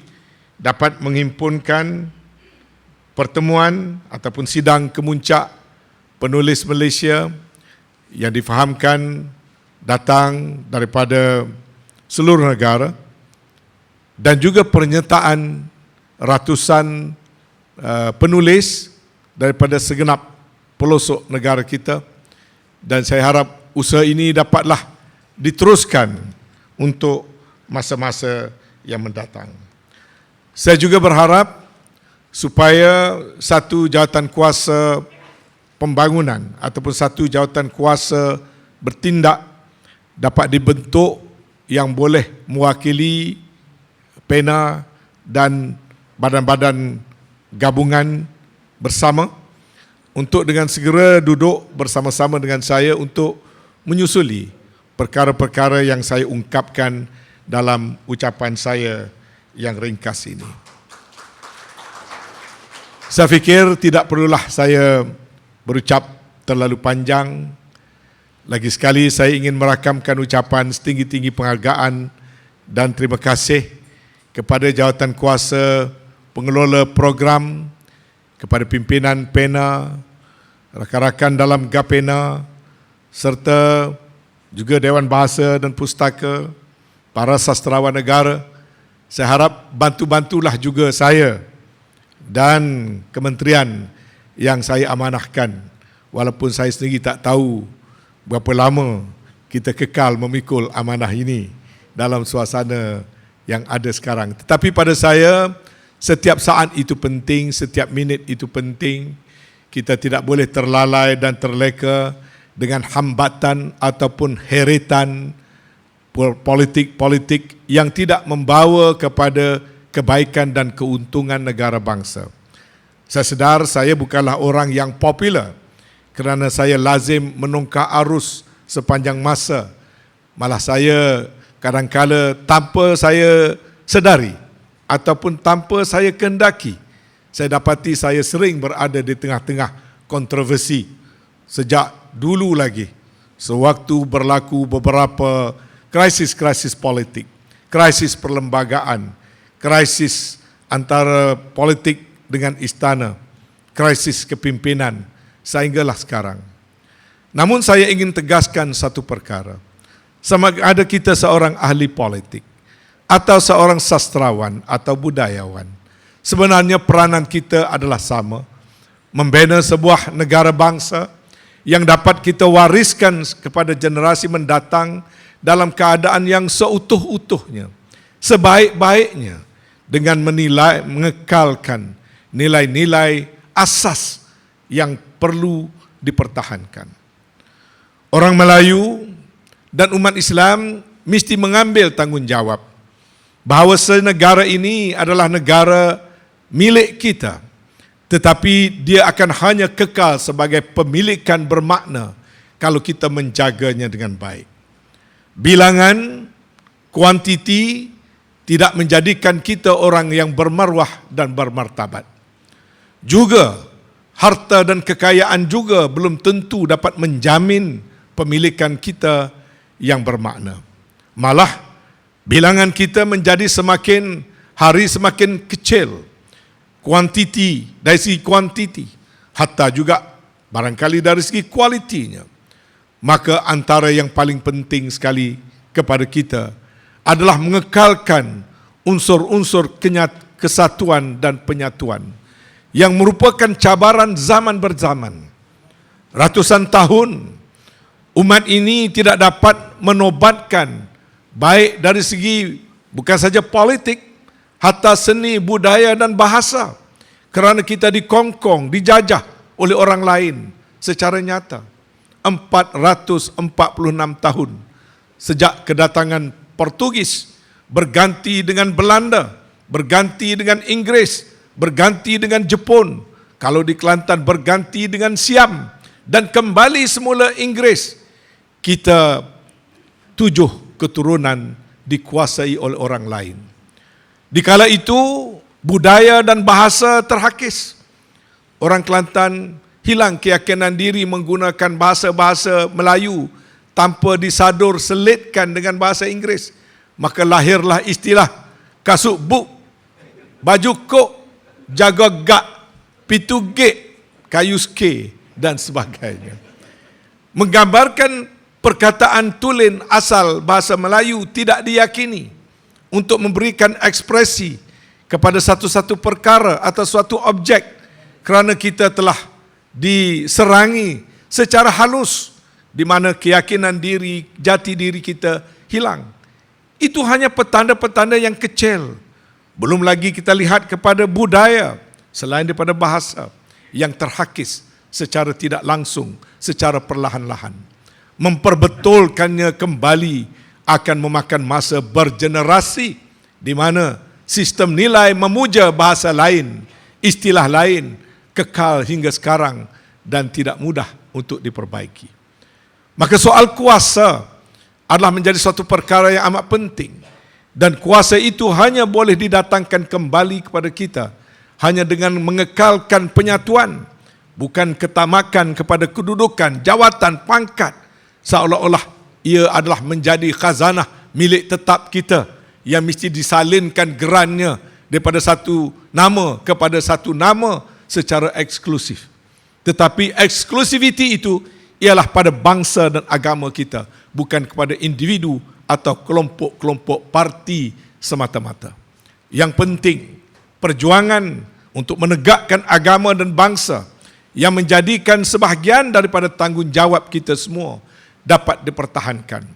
dapat menghimpunkan pertemuan ataupun sidang kemuncak penulis Malaysia yang difahamkan datang daripada seluruh negara dan juga penyertaan ratusan penulis daripada segenap pelosok negara kita, dan saya harap usaha ini dapatlah diteruskan untuk masa-masa yang mendatang. Saya juga berharap supaya satu jawatan kuasa pembangunan ataupun satu jawatan kuasa bertindak dapat dibentuk yang boleh mewakili PENA dan badan-badan gabungan bersama untuk dengan segera duduk bersama-sama dengan saya untuk menyusuli perkara-perkara yang saya ungkapkan dalam ucapan saya yang ringkas ini. Saya fikir tidak perlulah saya berucap terlalu panjang. Lagi sekali saya ingin merakamkan ucapan setinggi-tinggi penghargaan dan terima kasih kepada jawatan kuasa pengelola program, kepada pimpinan PENA, rakan-rakan dalam GAPENA, serta juga Dewan Bahasa dan Pustaka, para sastrawan negara. Saya harap bantu-bantulah juga saya dan kementerian yang saya amanahkan, walaupun saya sendiri tak tahu berapa lama kita kekal memikul amanah ini dalam suasana yang ada sekarang. Tetapi pada saya, setiap saat itu penting, setiap minit itu penting. Kita tidak boleh terlalai dan terleka dengan hambatan ataupun heretan politik-politik yang tidak membawa kepada kebaikan dan keuntungan negara bangsa. Saya sedar saya bukanlah orang yang popular kerana saya lazim menongkar arus sepanjang masa. Malah saya kadang-kala tanpa saya sedari ataupun tanpa saya kehendaki, saya dapati saya sering berada di tengah-tengah kontroversi sejak dulu lagi, sewaktu berlaku beberapa krisis-krisis politik, krisis perlembagaan, krisis antara politik dengan istana, krisis kepimpinan, sehinggalah sekarang. Namun saya ingin tegaskan satu perkara. Sama ada kita seorang ahli politik atau seorang sastrawan atau budayawan, sebenarnya peranan kita adalah sama, membina sebuah negara bangsa yang dapat kita wariskan kepada generasi mendatang dalam keadaan yang seutuh-utuhnya, sebaik-baiknya, dengan mengekalkan nilai-nilai asas yang perlu dipertahankan. Orang Melayu dan umat Islam mesti mengambil tanggungjawab bahawa negara ini adalah negara milik kita, tetapi dia akan hanya kekal sebagai pemilikan bermakna kalau kita menjaganya dengan baik. Bilangan, kuantiti tidak menjadikan kita orang yang bermaruah dan bermartabat. Juga harta dan kekayaan juga belum tentu dapat menjamin pemilikan kita yang bermakna. Malah bilangan kita menjadi semakin hari semakin kecil. Kuantiti, dari segi kuantiti, hatta juga barangkali dari segi kualitinya. Maka antara yang paling penting sekali kepada kita adalah mengekalkan unsur-unsur kesatuan dan penyatuan yang merupakan cabaran zaman berzaman. Ratusan tahun umat ini tidak dapat menobatkan baik dari segi bukan saja politik, hatta seni, budaya dan bahasa, kerana kita dikongkong, dijajah oleh orang lain secara nyata. 446 tahun sejak kedatangan Portugis, berganti dengan Belanda, berganti dengan Inggris, berganti dengan Jepun, kalau di Kelantan berganti dengan Siam, dan kembali semula Inggris. Kita 7 keturunan dikuasai oleh orang lain. Dikala itu budaya dan bahasa terhakis. Orang Kelantan hilang keyakinan diri menggunakan bahasa-bahasa Melayu tanpa disadur selitkan dengan bahasa Inggris. Maka lahirlah istilah kasut buk, baju kok, jaga gak, pitu gek, kayu ske dan sebagainya. Menggambarkan perkataan tulen asal bahasa Melayu tidak diyakini untuk memberikan ekspresi kepada satu-satu perkara atau suatu objek kerana kita telah diserangi secara halus di mana keyakinan diri, jati diri kita hilang. Itu hanya petanda-petanda yang kecil. Belum lagi kita lihat kepada budaya selain daripada bahasa yang terhakis secara tidak langsung, secara perlahan-lahan. Memperbetulkannya kembali akan memakan masa bergenerasi di mana sistem nilai memuja bahasa lain, istilah lain kekal hingga sekarang dan tidak mudah untuk diperbaiki. Maka soal kuasa adalah menjadi suatu perkara yang amat penting, dan kuasa itu hanya boleh didatangkan kembali kepada kita hanya dengan mengekalkan penyatuan, bukan ketamakan kepada kedudukan, jawatan, pangkat, seolah-olah ia adalah menjadi khazanah milik tetap kita yang mesti disalinkan gerannya daripada satu nama kepada satu nama secara eksklusif. Tetapi eksklusiviti itu ialah pada bangsa dan agama kita, bukan kepada individu atau kelompok-kelompok parti semata-mata. Yang penting, perjuangan untuk menegakkan agama dan bangsa yang menjadikan sebahagian daripada tanggungjawab kita semua dapat dipertahankan.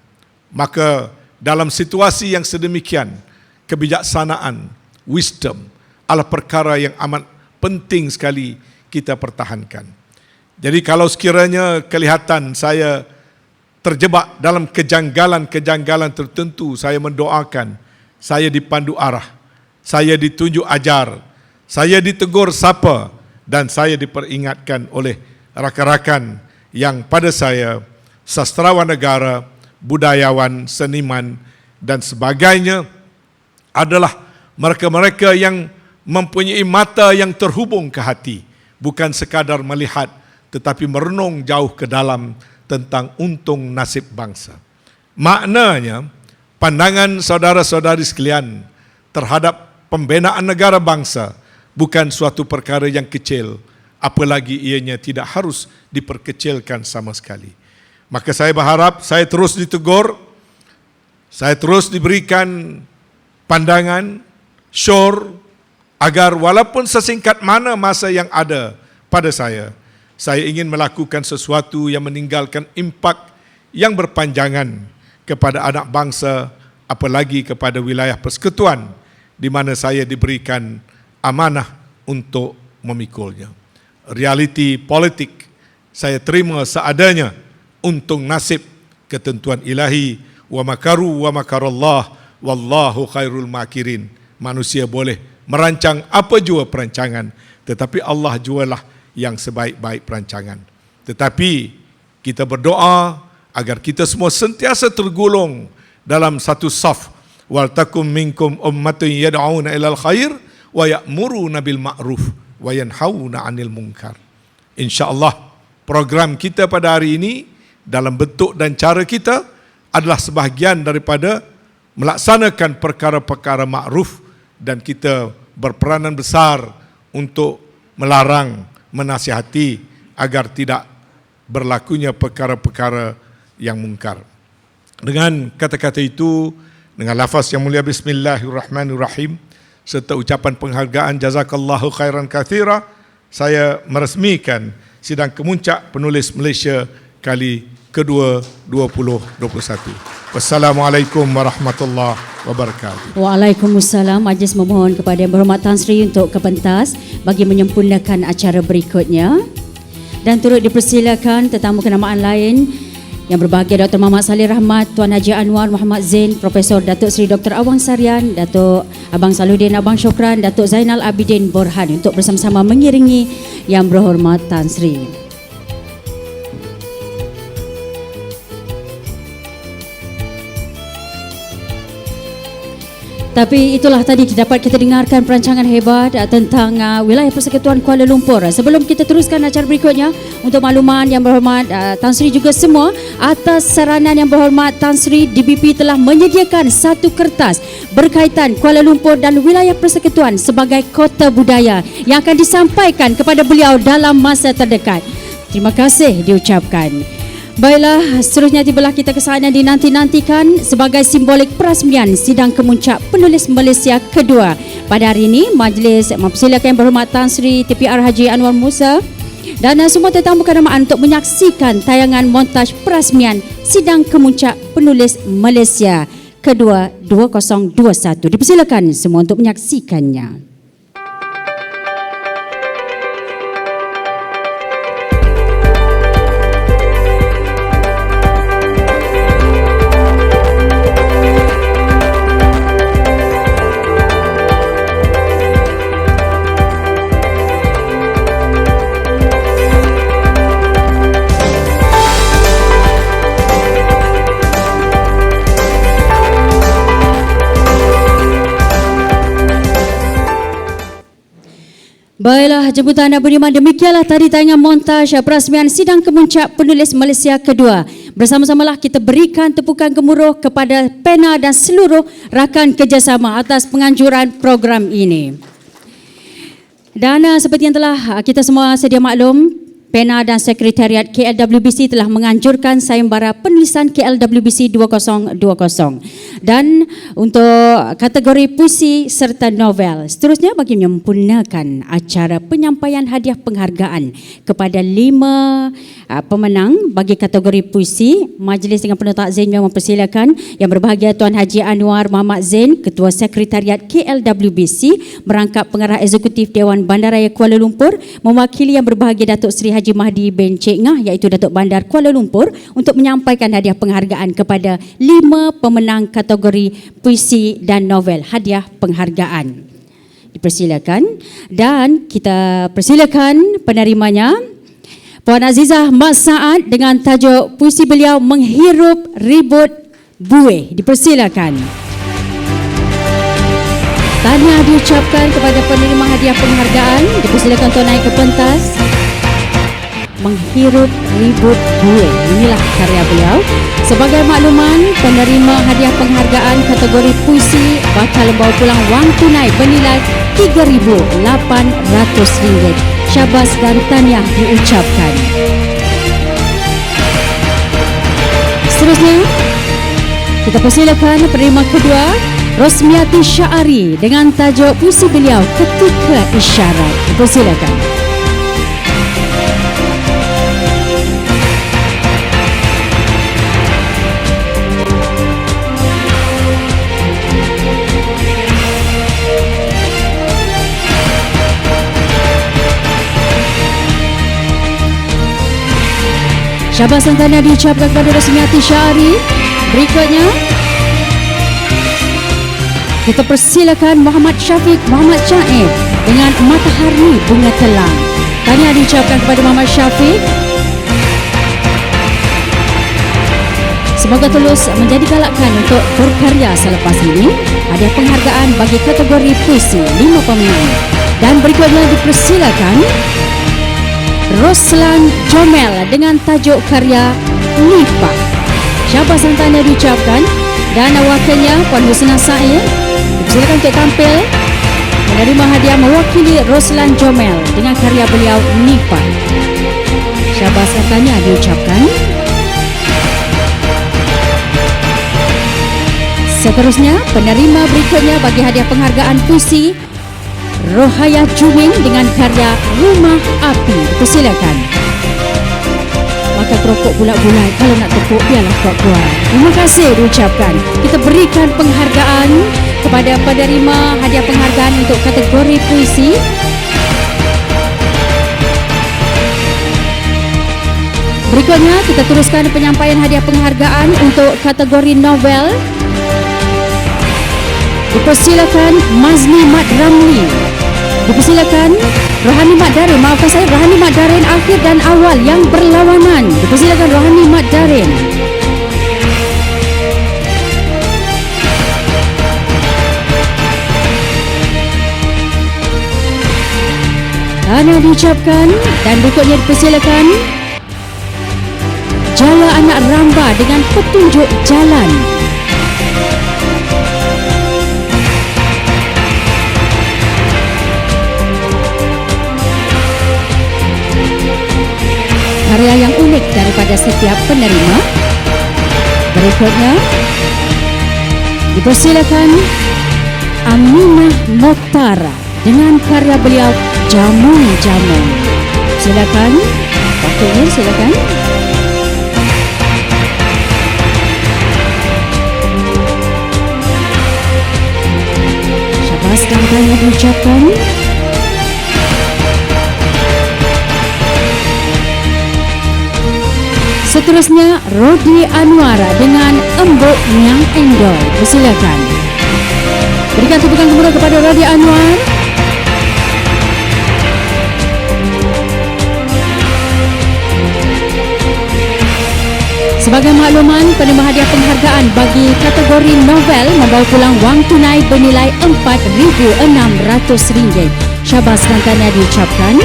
Maka dalam situasi yang sedemikian, kebijaksanaan, wisdom adalah perkara yang amat penting sekali kita pertahankan. Jadi kalau sekiranya kelihatan saya terjebak dalam kejanggalan-kejanggalan tertentu, saya mendoakan, saya dipandu arah, saya ditunjuk ajar, saya ditegur sapa, dan saya diperingatkan oleh rakan-rakan yang pada saya sastrawan negara, budayawan, seniman dan sebagainya adalah mereka-mereka yang mempunyai mata yang terhubung ke hati, bukan sekadar melihat tetapi merenung jauh ke dalam tentang untung nasib bangsa. Maknanya, pandangan saudara-saudari sekalian terhadap pembinaan negara bangsa bukan suatu perkara yang kecil, apalagi ianya tidak harus diperkecilkan sama sekali. Maka saya berharap saya terus ditegur, saya terus diberikan pandangan, syur, agar walaupun sesingkat mana masa yang ada pada saya ingin melakukan sesuatu yang meninggalkan impak yang berpanjangan kepada anak bangsa, apalagi kepada wilayah persekutuan di mana saya diberikan amanah untuk memikulnya. Realiti politik saya terima seadanya, untung nasib ketentuan ilahi, wa makaru wa makarallah wallahu khairul makirin. Manusia boleh merancang apa jua perancangan, tetapi Allah jualah yang sebaik-baik perancangan. Tetapi kita berdoa agar kita semua sentiasa tergolong dalam satu saf. Wal takum minkum ummatun yad'una ilal khair wa ya'muruna bil ma'ruf wa yanhauna 'anil munkar. Insya-Allah program kita pada hari ini dalam bentuk dan cara kita adalah sebahagian daripada melaksanakan perkara-perkara makruf, dan kita berperanan besar untuk melarang, menasihati agar tidak berlakunya perkara-perkara yang mungkar. Dengan kata-kata itu, dengan lafaz yang mulia Bismillahirrahmanirrahim serta ucapan penghargaan jazakallahu khairan katsira, saya meresmikan sidang kemuncak penulis Malaysia kali kedua 2021. Wassalamualaikum warahmatullahi wabarakatuh. Waalaikumsalam. Majlis memohon kepada Yang Berhormat Tan Sri untuk ke pentas bagi menyempurnakan acara berikutnya. Dan turut dipersilakan tetamu kenamaan lain yang berbahagia Dr. Muhammad Saleh Rahmat, Tuan Haji Anwar Muhammad Zain, Profesor Datuk Seri Dr. Awang Sarian, Datuk Abang Saluddin Abang Syukran, Datuk Zainal Abidin Borhan untuk bersama-sama mengiringi Yang Berhormat Tan Sri. Tapi itulah tadi dapat kita dengarkan perancangan hebat tentang wilayah Persekutuan Kuala Lumpur. Sebelum kita teruskan acara berikutnya, untuk makluman Yang Berhormat Tan Sri juga semua, atas saranan Yang Berhormat Tan Sri, DBP telah menyediakan satu kertas berkaitan Kuala Lumpur dan wilayah Persekutuan sebagai kota budaya yang akan disampaikan kepada beliau dalam masa terdekat. Terima kasih diucapkan. Baiklah, seterusnya tibalah kita ke sana dinanti-nantikan sebagai simbolik perasmian sidang kemuncak penulis Malaysia kedua. Pada hari ini, majlis mempersilakan Yang Berhormat Tan Sri TPR Haji Anwar Musa dan semua tetamu kenamaan untuk menyaksikan tayangan montaj perasmian sidang kemuncak penulis Malaysia kedua 2021. Dipersilakan semua untuk menyaksikannya. Baiklah, jemputan anda budiman, demikianlah tadi tayangan montaj perasmian sidang kemuncak penulis Malaysia kedua. Bersama-samalah kita berikan tepukan gemuruh kepada PENA dan seluruh rakan kerjasama atas penganjuran program ini. Dan seperti yang telah kita semua sedia maklum, PENA dan Sekretariat KLWBC telah menganjurkan sayembara penulisan KLWBC 2020. Dan untuk kategori puisi serta novel, seterusnya bagi menyempurnakan acara penyampaian hadiah penghargaan kepada 5 pemenang bagi kategori puisi, majlis dengan penuh takzim yang mempersilakan Yang berbahagia Tuan Haji Anwar Muhammad Zain, Ketua Sekretariat KLWBC, merangkap pengarah eksekutif Dewan Bandaraya Kuala Lumpur, mewakili Yang berbahagia Datuk Seri Haji Mahdi bin Cik Ngah iaitu Datuk Bandar Kuala Lumpur untuk menyampaikan hadiah penghargaan kepada 5 pemenang kategori puisi dan novel, hadiah penghargaan. Dipersilakan dan kita persilakan penerimanya, Puan Azizah Mat Saad dengan tajuk puisi beliau Menghirup Ribut Buih. Dipersilakan. Tahniah diucapkan kepada penerima hadiah penghargaan. Dipersilakan untuk naik ke pentas. Menghirup Ribut Buih, inilah karya beliau. Sebagai makluman, penerima hadiah penghargaan kategori puisi bakal membawa pulang wang tunai bernilai RM3,800. Syabas dan tahniah diucapkan. Seterusnya, kita persilakan penerima kedua, Rosmiati Syari dengan tajuk puisi beliau Ketika Isyarat. Dipersilakan. Syabas dan tahniah diucapkan kepada Rosmiati Syahari. Berikutnya, kita persilakan Muhammad Syafiq Muhammad Syaib dengan Matahari Bunga Telang. Tahniah diucapkan kepada Muhammad Syafiq. Semoga terus menjadi galakan untuk berkarya selepas ini. Ada penghargaan bagi kategori puisi 5 pemenang. Dan berikutnya dipersilakan Roslan Jomel dengan tajuk karya Lipat. Syabas dan tahniah diucapkan. Dan wakilnya Puan Husna Said dipersilakan untuk tampil menerima hadiah mewakili Roslan Jomel dengan karya beliau Lipat. Syabas dan tahniah diucapkan. Seterusnya, penerima berikutnya bagi hadiah penghargaan puisi Rohayah Juming dengan karya Rumah Api. Persilakan. Makan kerokok bulat-bulat, kalau nak tepuk biarlah kuat-kuat. Terima kasih diucapkan. Kita berikan penghargaan kepada penerima hadiah penghargaan untuk kategori puisi. Berikutnya kita teruskan penyampaian hadiah penghargaan untuk kategori novel. Dipersilakan Mazli Mat Ramli. Dipersilakan Rohani Mat Darin. Maafkan saya, Rohani Mat Darin akhir dan awal yang berlawanan. Dipersilakan Rohani Mat Darin. Tahniah diucapkan dan berikutnya dipersilakan Jala Anak Ramba dengan petunjuk jalan. Karya yang unik daripada setiap penerima. Berikutnya dipersilakan Aminah Mokhtar dengan karya beliau Jamu-Jamu. Silakan, waktunya silakan. Syabas dan tahniah diucapkan. Seterusnya Rodi Anwar dengan Embok Yang Endor. Persilakan. Berikan tepukan gemuruh kepada Rodi Anwar. Sebagai makluman, penerima hadiah penghargaan bagi kategori novel membawa pulang wang tunai bernilai RM4,600. Syabas dan tahniah diucapkan.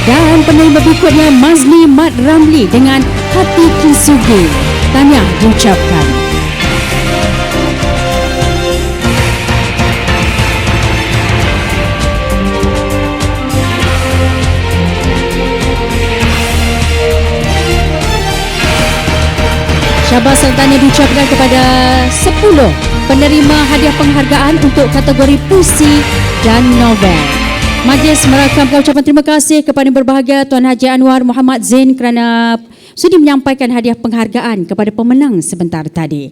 Dan penerima berikutnya Mazli Mat Ramli dengan Hati Kisugi. Tahniah diucapkan. Syabas dan tahniah diucapkan kepada 10 penerima hadiah penghargaan untuk kategori puisi dan novel. Majlis merakamkan ucapan terima kasih kepada yang berbahagia Tuan Haji Anwar Muhammad Zain kerana sudi menyampaikan hadiah penghargaan kepada pemenang sebentar tadi.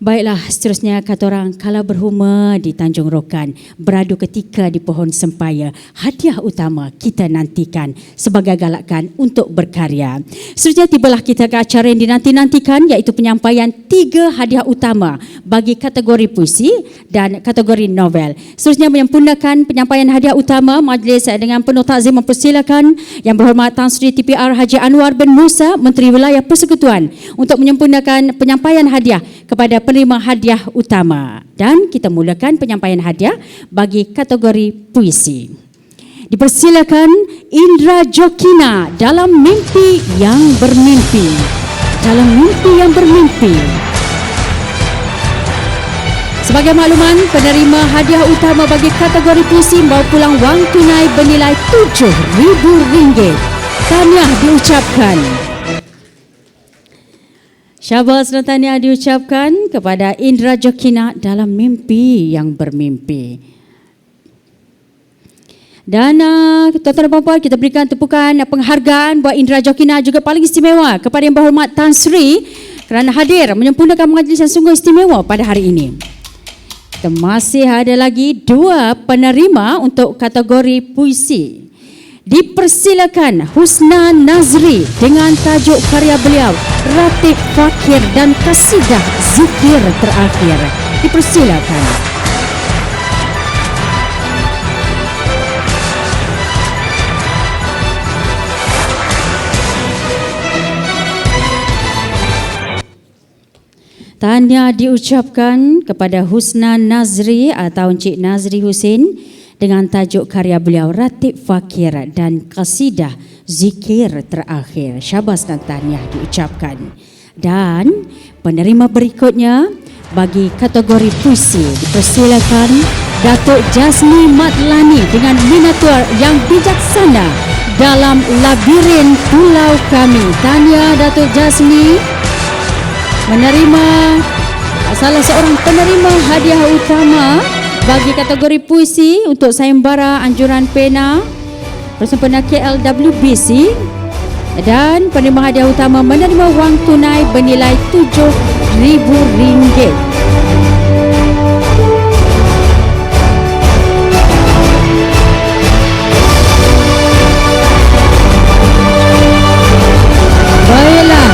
Baiklah, seterusnya kata orang kala berhuma di Tanjung Rokan, beradu ketika di Pohon Sempaya. Hadiah utama kita nantikan sebagai galakan untuk berkarya. Seterusnya tibalah kita ke acara yang dinanti-nantikan, iaitu penyampaian 3 hadiah utama bagi kategori puisi dan kategori novel. Seterusnya menyempurnakan penyampaian hadiah utama, majlis dengan penuh takzim mempersilakan Yang Berhormat Tan Sri TPR Haji Anwar bin Musa, Menteri Wilayah Persekutuan, untuk menyempurnakan penyampaian hadiah kepada penerima hadiah utama. Dan kita mulakan penyampaian hadiah bagi kategori puisi. Dipersilakan Indra Jokina dalam Mimpi yang Bermimpi. Dalam Mimpi yang Bermimpi. Sebagai makluman, penerima hadiah utama bagi kategori puisi membawa pulang wang tunai bernilai RM7,000. Tahniah diucapkan. Syabas dan tahniah diucapkan kepada Indra Jokina dalam Mimpi yang Bermimpi. Dan tuan-tuan dan puan-puan, kita berikan tepukan penghargaan buat Indra Jokina, juga paling istimewa kepada Yang Berhormat Tan Sri kerana hadir menyempurnakan majlis yang sungguh istimewa pada hari ini. Kita masih ada lagi 2 penerima untuk kategori puisi. Dipersilakan Husna Nazri dengan tajuk karya beliau Ratib Fakir dan Kasidah Zikir Terakhir. Dipersilakan. Tahniah diucapkan kepada Husna Nazri atau Encik Nazri Husin dengan tajuk karya beliau Ratib Fakir dan Kasidah Zikir Terakhir. Syabas dan tahniah diucapkan. Dan penerima berikutnya bagi kategori puisi dipersilakan Datuk Jasmi Matlani dengan miniatur yang bijaksana dalam Labirin Pulau Kami. Tahniah Datuk Jasmi menerima salah seorang penerima hadiah utama bagi kategori puisi untuk sayembara anjuran pena bersempena KLWBC, dan penerima hadiah utama menerima wang tunai bernilai RM7,000. Baiklah,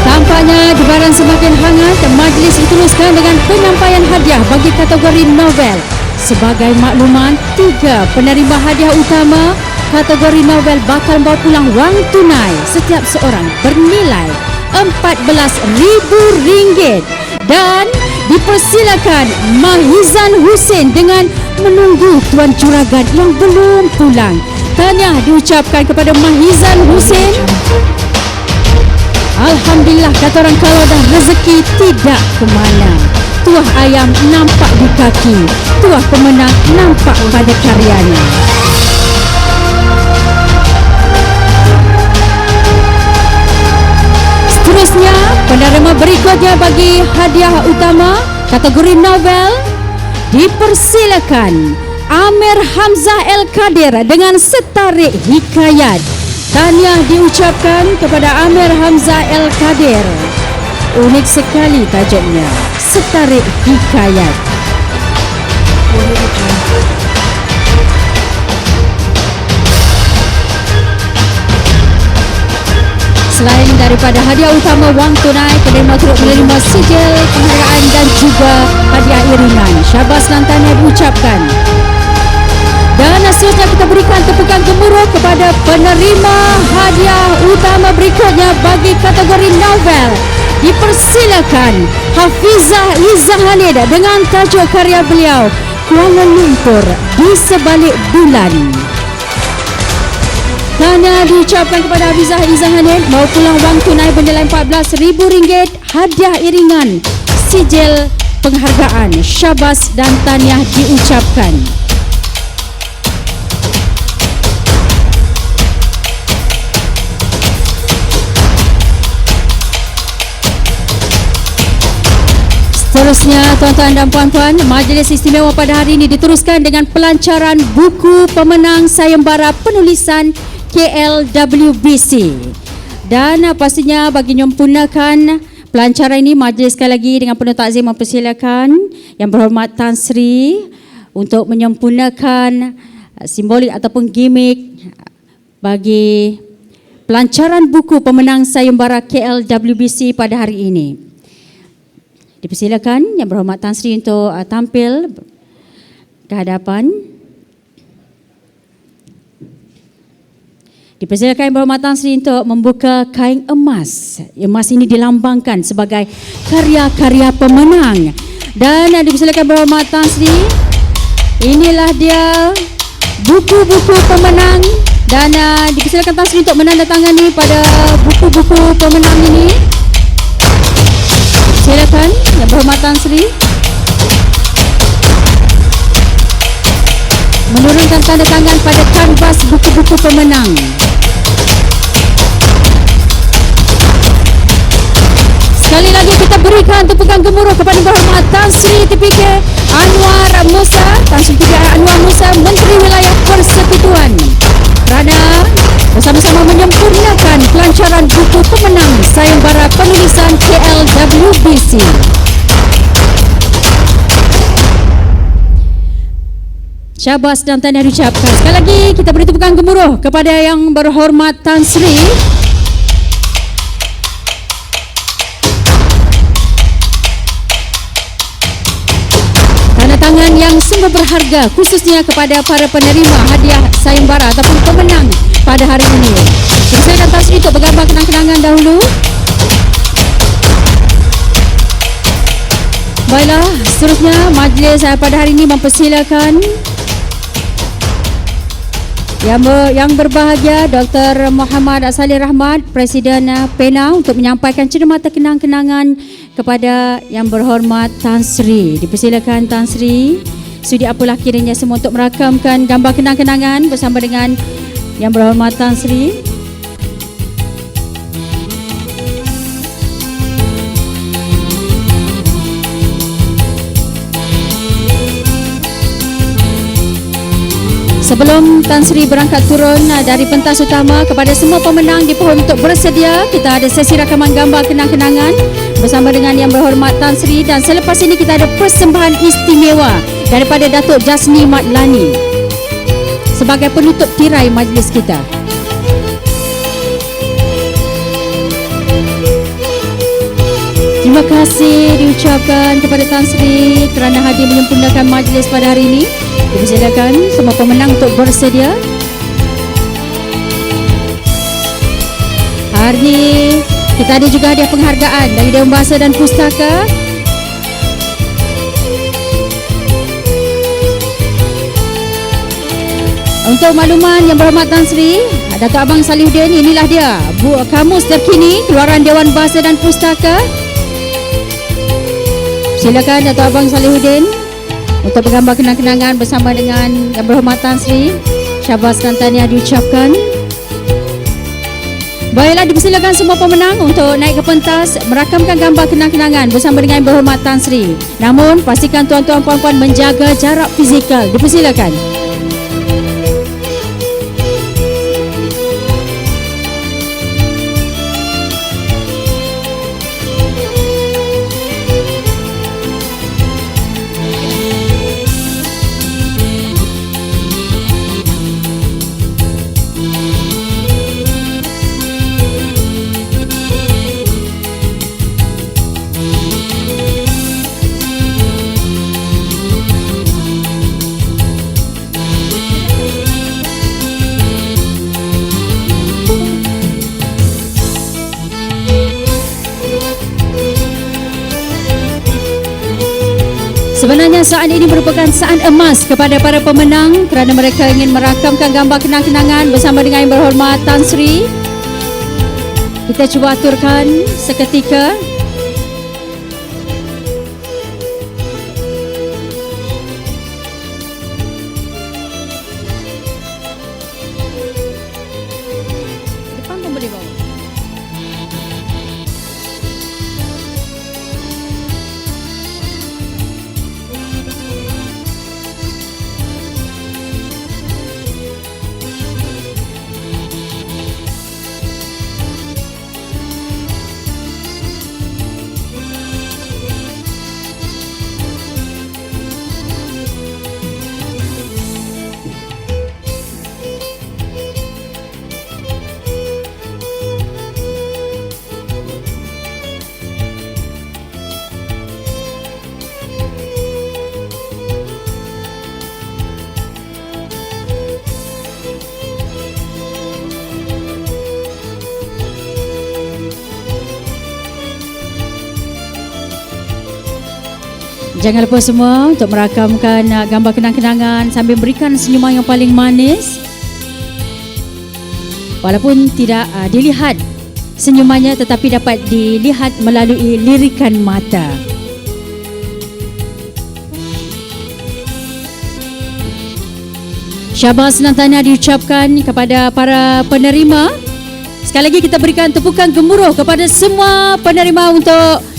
tampaknya debaran semakin hangat. Majlis diteruskan dengan penyampaian hadiah bagi kategori novel. Sebagai makluman, 3 penerima hadiah utama kategori novel bakal membawa pulang wang tunai setiap seorang bernilai RM14,000. Dan dipersilakan Mahizan Husin dengan menunggu Tuan Juragan yang belum pulang. Tahniah diucapkan kepada Mahizan Husin. Alhamdulillah, kata orang kalau dah rezeki tidak ke mana. Tuah ayam nampak di kaki, tuah pemenang nampak pada karyanya. Seterusnya, penerima berikutnya bagi hadiah utama kategori novel dipersilakan Amir Hamzah El-Kadir dengan Setarik Hikayat. Tahniah diucapkan kepada Amir Hamzah El-Kadir. Unik sekali tajuknya, Setarik Hikayat. Selain daripada hadiah utama wang tunai, penerima turut menerima sijil penghargaan dan juga hadiah iringan. Syabas dan tahniah diucapkan. Dan seterusnya kita berikan tepukan gemuruh kepada penerima hadiah utama berikutnya bagi kategori novel. Dipersilakan Hafizah Izahanid dengan tajuk karya beliau Kuala Lumpur di Sebalik Bulan. Tahniah diucapkan kepada Hafizah Izahanid, bawa pulang wang tunai bernilai RM14,000, hadiah iringan, sijil penghargaan. Syabas dan tahniah diucapkan. Seterusnya, tuan-tuan dan puan-puan, majlis istimewa pada hari ini diteruskan dengan pelancaran buku pemenang sayembara penulisan KLWBC. Dan pastinya bagi menyempurnakan pelancaran ini, majlis sekali lagi dengan penuh takzim mempersilakan Yang Berhormat Tan Sri untuk menyempurnakan simbolik ataupun gimmick bagi pelancaran buku pemenang sayembara KLWBC pada hari ini. Dipersilakan Yang Berhormat Tan Sri untuk tampil ke hadapan. Dipersilakan Yang Berhormat Tan Sri untuk membuka kain emas. Emas ini dilambangkan sebagai karya-karya pemenang. Dan dipersilakan Yang Berhormat Tan Sri, inilah dia buku-buku pemenang. Dan dipersilakan Tan Sri untuk menandatangani pada buku-buku pemenang ini. Silakan Yang Berhormat Tan Sri menurunkan tanda tangan pada kanvas buku-buku pemenang. Sekali lagi kita berikan tepukan gemuruh kepada Yang Berhormat Tan Sri TPK Anwar Musa, Tan Sri TPK Anwar Musa, Menteri Wilayah Persekutuan, kerana bersama-sama menyempurnakan pelancaran buku pemenang sayembara penulisan KLWBC. Syabas dan tahniah diucapkan. Sekali lagi kita beri tepukan gemuruh gemuruh kepada Yang Berhormat Tan Sri tanda tangan yang sungguh berharga, khususnya kepada para penerima hadiah sayembara ataupun pemenang pada hari ini. Saya dan Tan Sri untuk bergambar kenang-kenangan dahulu. Baiklah, seterusnya majlis pada hari ini mempersilakan Yang berbahagia Dr. Muhammad Saleh Rahmat, Presiden PENA, untuk menyampaikan cermata kenang-kenangan kepada Yang Berhormat Tan Sri. Dipersilakan Tan Sri, sudi apalah kiranya semua untuk merakamkan gambar kenang-kenangan bersama dengan Yang Berhormat Tan Sri. Sebelum Tan Sri berangkat turun dari pentas utama, kepada semua pemenang dipohon untuk bersedia. Kita ada sesi rakaman gambar kenang-kenangan bersama dengan Yang Berhormat Tan Sri, dan selepas ini kita ada persembahan istimewa daripada Datuk Jasni Madlani sebagai penutup tirai majlis kita. Terima kasih diucapkan kepada Tan Sri kerana hadir menyempurnakan majlis pada hari ini. Dipersilakan semua pemenang untuk bersedia. Hari ini kita ada juga hadiah penghargaan dari Dewan Bahasa dan Pustaka. Untuk makluman Yang Berhormat Tan Sri, Datuk Abang Salihuddin, inilah dia kamus terkini keluaran Dewan Bahasa dan Pustaka. Silakan Datuk Abang Salihuddin untuk bergambar kenang-kenangan bersama dengan Yang Berhormat Tan Sri. Syabas dan tahniah diucapkan. Baiklah, dipersilakan semua pemenang untuk naik ke pentas merakamkan gambar kenang-kenangan bersama dengan Yang Berhormat Tan Sri. Namun pastikan tuan-tuan puan-puan menjaga jarak fizikal. Dipersilakan. Sebenarnya saat ini merupakan saat emas kepada para pemenang kerana mereka ingin merakamkan gambar kenang-kenangan bersama dengan Yang Berhormat Tan Sri. Kita cuba aturkan seketika. Depan pun boleh bawa. Jangan lupa semua untuk merakamkan gambar kenang-kenangan sambil berikan senyuman yang paling manis. Walaupun tidak dilihat senyumannya, tetapi dapat dilihat melalui lirikan mata. Syabas dan tahniah diucapkan kepada para penerima. Sekali lagi kita berikan tepukan gemuruh kepada semua penerima untuk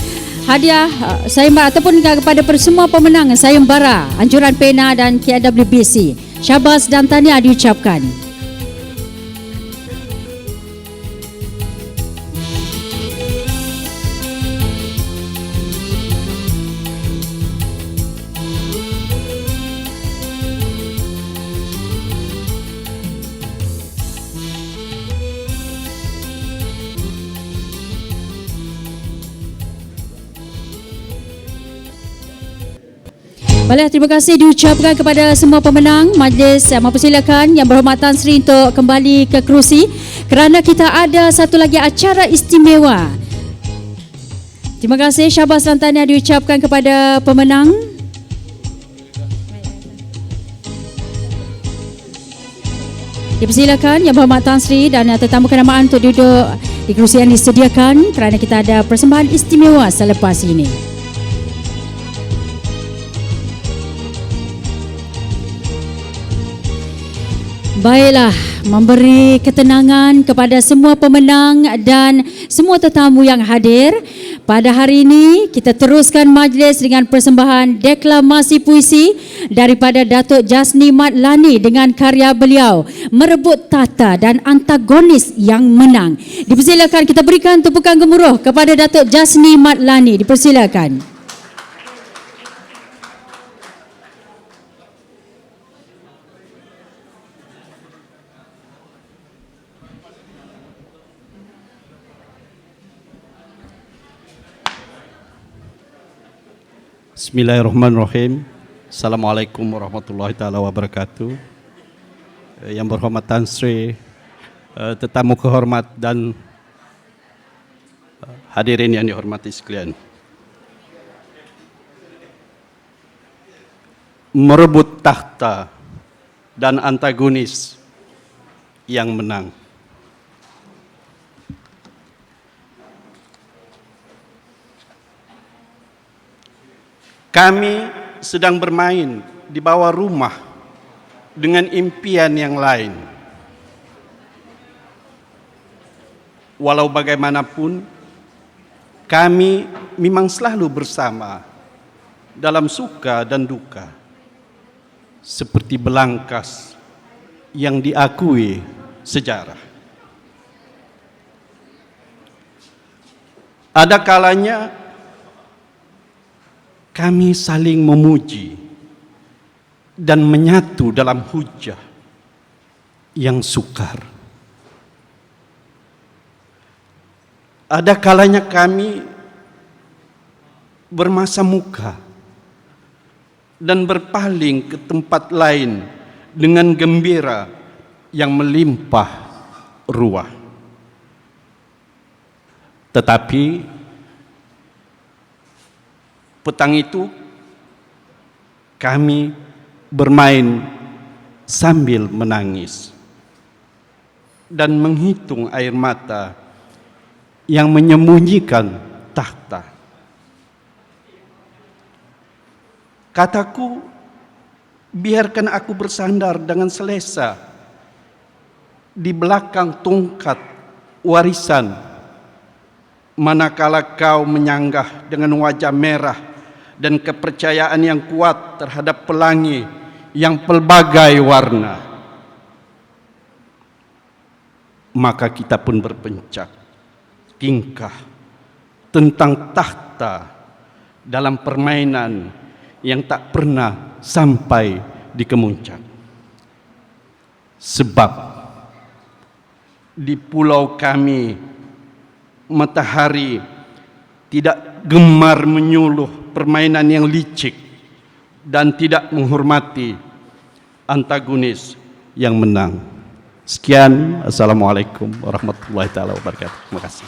hadiah sayembara ataupun kepada semua pemenang sayembara anjuran PENA dan KWBC. Syabas dan tahniah diucapkan. Baiklah, terima kasih diucapkan kepada semua pemenang. Majlis mempersilakan Yang Berhormat Tan Sri untuk kembali ke kerusi kerana kita ada satu lagi acara istimewa. Terima kasih, syabas dan tahniah diucapkan kepada pemenang. Dipersilakan Yang Berhormat Tan Sri dan tetamu kenamaan untuk duduk di kerusi yang disediakan kerana kita ada persembahan istimewa selepas ini. Baiklah, memberi ketenangan kepada semua pemenang dan semua tetamu yang hadir. Pada hari ini, kita teruskan majlis dengan persembahan deklamasi puisi daripada Datuk Jasni Mat Lani dengan karya beliau, Merebut Tahta dan Antagonis yang Menang. Dipersilakan kita berikan tepukan gemuruh kepada Datuk Jasni Mat Lani. Dipersilakan. Bismillahirrahmanirrahim. Assalamualaikum warahmatullahi taala wabarakatuh. Yang Berhormat Tan Sri, tetamu kehormat dan hadirin yang dihormati sekalian. Merebut tahta dan antagonis yang menang. Kami sedang bermain di bawah rumah dengan impian yang lain. Walau bagaimanapun, kami memang selalu bersama dalam suka dan duka, seperti belangkas yang diakui sejarah. Ada kalanya kami saling memuji dan menyatu dalam hujah yang sukar. Ada kalanya kami bermasa muka dan berpaling ke tempat lain dengan gembira yang melimpah ruah. Tetapi petang itu kami bermain sambil menangis dan menghitung air mata yang menyembunyikan tahta. Kataku, biarkan aku bersandar dengan selesa di belakang tongkat warisan, manakala kau menyanggah dengan wajah merah dan kepercayaan yang kuat terhadap pelangi yang pelbagai warna. Maka kita pun berpencak tingkah tentang tahta dalam permainan yang tak pernah sampai di kemuncak. Sebab di pulau kami, matahari tidak gemar menyuluh permainan yang licik dan tidak menghormati antagonis yang menang. Sekian, Assalamualaikum warahmatullahi taala wabarakatuh. Terima kasih.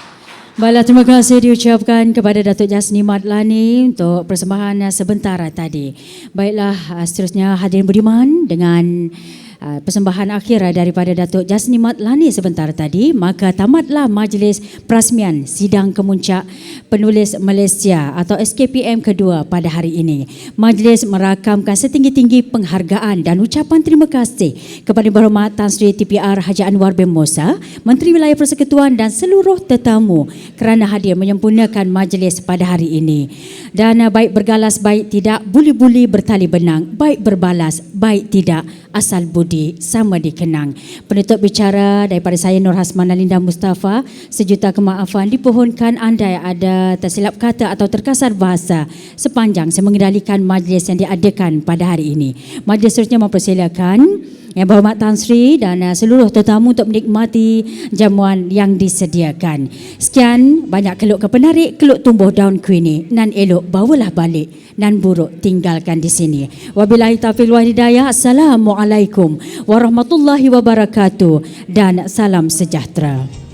Baiklah, terima kasih diucapkan kepada Datuk Jasni Mat Lani untuk persembahan sebentar tadi. Baiklah, seterusnya hadirin budiman dengan persembahan akhir daripada Datuk Jasni Mat Lani sebentar tadi, maka tamatlah majlis perasmian sidang kemuncak penulis Malaysia atau SKPM kedua pada hari ini. Majlis merakamkan setinggi-tinggi penghargaan dan ucapan terima kasih kepada Berhormat Tan Sri TPR Haji Anwar bin Musa, Menteri Wilayah Persekutuan dan seluruh tetamu kerana hadir menyempurnakan majlis pada hari ini. Dan baik bergalas baik tidak, buli-buli bertali benang, baik berbalas baik tidak, asal budi sama dikenang. Penutup bicara daripada saya Nur Hasman Alinda Mustafa, sejuta kemaafan dipohonkan andai ada tersilap kata atau terkasar bahasa sepanjang saya mengendalikan majlis yang diadakan pada hari ini. Majlis seterusnya mempersilakan Yang berhormat Tan Sri dan seluruh tetamu untuk menikmati jamuan yang disediakan. Sekian, banyak keluk ke penarik, keluk tumbuh daun kuini. Nan elok bawalah balik, nan buruk tinggalkan di sini. Wabillahi taufiq wal hidayah. Assalamualaikum warahmatullahi wabarakatuh dan salam sejahtera.